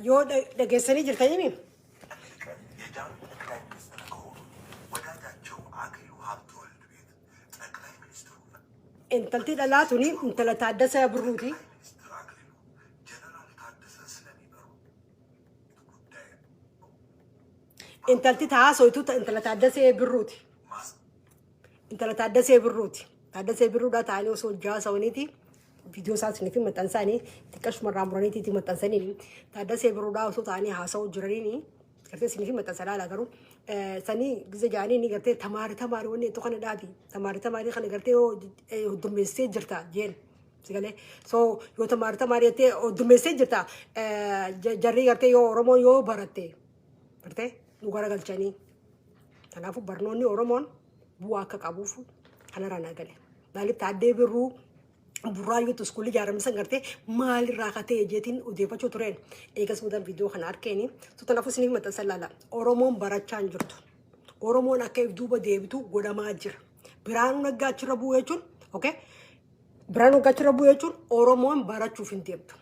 yoo dhageessanii jirtanii የጃን ጠቅላይ ሚኒስትር ከሆኑ ወዳጃቸው አክሊሉ ሀብተወልድ ቤት ጠቅላይ ሚኒስትሩ intalti dhalaa tuni intala Taaddasee Birruuti. ሚኒስትር አክሊሉ ጀነራል ታደሰ ስለሚበሩ ጉዳይ Intalti taasootu intala Taaddasee Birruuti. ማስ Intala Taaddasee Birruuti. Taaddasee Birruudhaa ta'anii osoo jaasawaniiti. Viidiyoo isaas ni fi maxxansaanii xiqqashuma irraa muraniiti maxxansanii Taaddasee Birruudhaa osoo ta'anii haasa'uu jiranii gartee sinii fi maxxansanaa laa garuu sanii giza jaanii ni gartee tamaari wanni itti kana dhaabi tamaari kana gartee durmeessee jirta jeen sigalee so yoo tamaari jettee durmeessee jirta jarri gartee yoo Oromoo yoo baratte gartee nu garagalchanii kanaafuu barnoonni Oromoon bu'aa akka qabuuf kanarraa nagale maaliif Taaddee Birruu burraayyuutu iskuulii ijaaramisan gartee maalirraa katee jeetiin odeeffachuu tureen eegas mudan viidiyoo kana arkeeni kanaafuu isiniif maxxansan laala Oromoon barachaa hin jirtu Oromoon akka if duuba deebitu godhamaa jira Biraanuu Naggaa achirra bu'uu jechuun okay Biraanuu Naggaa achirra bu'uu jechuun Oromoon barachuuf hin deemtu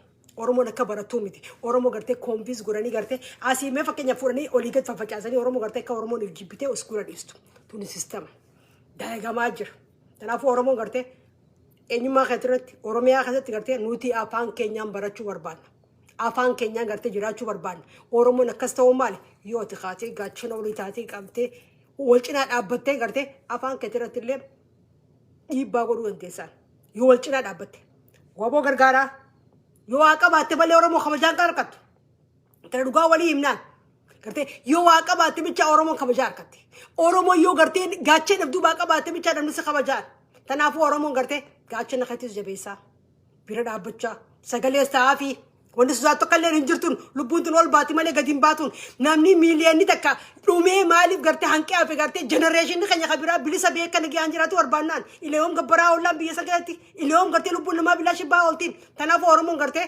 Oromoon akka barattuu miti Oromoo gartee koompiis godhanii gartee asii mee fakkeenya fuudhanii olii gad faffacaasanii Oromoo gartee akka Oromoon if jibbitee iskuula dhiistu tuni siistama daagamaa jira kanaafuu Oromoon gartee eenyummaa keessatti Oromiyaa keessatti gartee nuti afaan keenyaan barachuu barbaanna. Afaan keenyaan gartee jiraachuu barbaanna. Oromoon akkas ta'uu maali? Yoo ati kaatee gaachana olii taatee qabtee wal cinaa dhaabbattee gartee afaan keessatti illee dhiibbaa godhuu dandeessan. Yoo wal cinaa dhaabbatte. Waboo gargaaraa. Yoo waa qabaatte malee Oromoo kabajaan qarqattu. Tana dhugaa walii himnaan. Gartee yoo waa qabaatte bicha Oromoon kabajaa harkatti. Oromoo yoo gartee gaachee dhabduu waa qabaatte bicha dhabnisa kabajaan. Kanaafuu Oromoon gartee gaachana keetis jabeessaa bira dhaabbachaa sagalee ta'aa fi wanti sodaa tokko illee hin jirtuun lubbuun tun ol baati malee gadi hin baatuun namni miiliyoonni takka dhumee maaliif gartee hanqee hafe gartee jenereeshinii keenya kabiraa bilisa beekan nagayaan jiraatu barbaannaan ileewwan gabbaraa ollaan biyya sagaleetti ileewwan gartee lubbuun namaa bilaa shibbaa ooltiin kanaafuu Oromoon gartee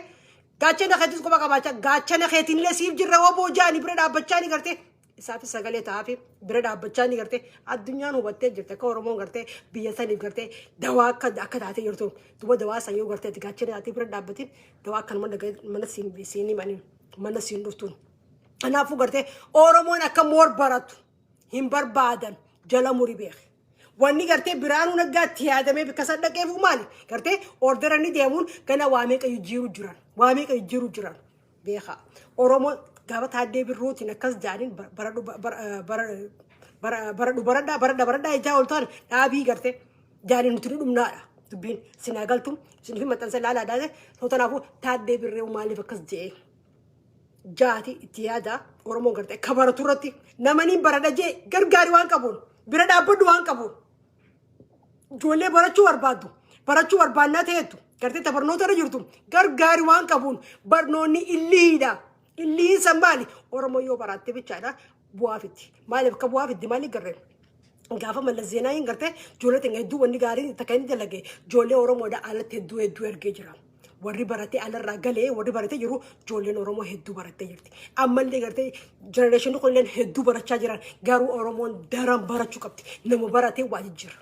gaachana keetis qofa qabaachaa gaachana keetiin illee siif jirra waboo jaanii bira dhaabbachaa ni gartee isaafis sagalee ta'aa fi bira dhaabbachaa ni gartee addunyaan hubattee jirte akka Oromoon gartee biyya saniif gartee dawaa akka taatee jirtu duba dawaa san yoo gartee gaachana taatee bira dhaabbatiin dawaa akka mana siin himaniin mana siin dhuftuun kanaafuu gartee Oromoon akka moor baratu hin barbaadan jala murii beeke wanni gartee Biraanuu Naggaatti yaadamee bikka sadaqeefu maali gartee orderanii deemuun gana waa meeqa jijjiiruu jiran beeka Oromoon gaafa Taaddee Birruutiin akkas jaaniin bara ijaa oltaan dhaabii gartee jaaniin nuti ni dhumnaadha dubbiin sinaa galtu sinii fi maxxansa laalaadhaa kanaafuu Taaddee Birruu maaliif akkas jee jaati itti yaada Oromoon gartee akka baratu irratti namaniin baradha jee gargaari waan qabuun bira dhaabbadhu waan qabuun ijoollee barachuu barbaannaa ta'eetu gartee tabarnoota irra jirtu gargaari waan qabuun barnoonni illiidha. Illiin sammaali Oromoo yoo baraatte bichaadha bu'aa fitti maaliif akka bu'aa fitti maaliif garreen gaafa Mallas Zeenaawiin gartee ijoollee teenya hedduu wanni gaarii takka inni dalagee ijoollee Oromoodha alatti hedduu ergee jira warri baratee alarraa galee warri baratee jiru ijoolleen Oromoo hedduu barattee jirti ammallee gartee jenereeshinii kunilleen hedduu barachaa jiran garuu Oromoon daran barachuu qabdi nama baratee waa jijjiira.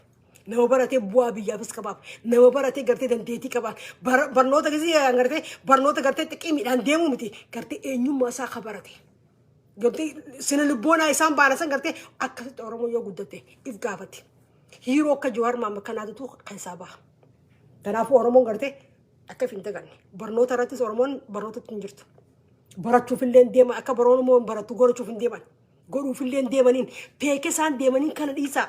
Nama baratee bu'aa biyyaafis qabaaf nama baratee gartee dandeettii qabaaf barnoota gisee gartee barnoota gartee xiqqeemiidhaan deemuu miti gartee eenyummaa isaa akka barate gartee sina lubboonaa isaan baanasan gartee akkasitti Oromoo yoo guddatte if gaafate hiiroo akka Jawaar Mohaammed kanaatutu kan isaa baha kanaafuu Oromoon gartee akka hin daganne barnoota irrattis Oromoon barnootatti hin jirtu barachuufillee deema akka Oromoon baratu godhuufillee deemaniin peekee isaan deemaniin kana dhiisaa.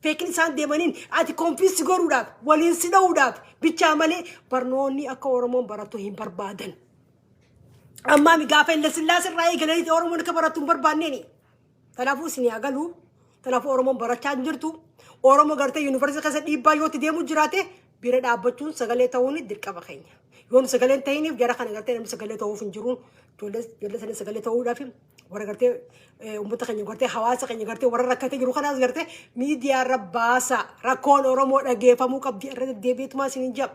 Feekin isaan deemaniin ati konfiisti godhuudhaaf waliin si dha'uudhaaf bichaa malee barnoonni akka Oromoon baratu hin barbaadan. Ammaa gaafa illee Sillaasee irraa eegalanii Oromoon akka baratu hin barbaanneeni. Kanaafuu isin yaa galuu. Kanaafuu Oromoon barachaa hin jirtu. Oromoo gartee yuunivarsiitii keessa dhiibbaa yoo itti deemu jiraate bira dhaabbachuun sagalee ta'uun dirqama keenya. Yoon sagaleen ta'iniif jara kana gartee namni sagalee ta'uuf hin jiruun ijoollee sanii sagalee ta'uudhaaf warra gartee uummata keenya gartee hawaasa keenya gartee warra rakkatee jiru kanaas gartee miidiyaa irra baasa rakkoon Oromoo dhageeffamuu qabdi irra deddeebiitumaa isin hin jab.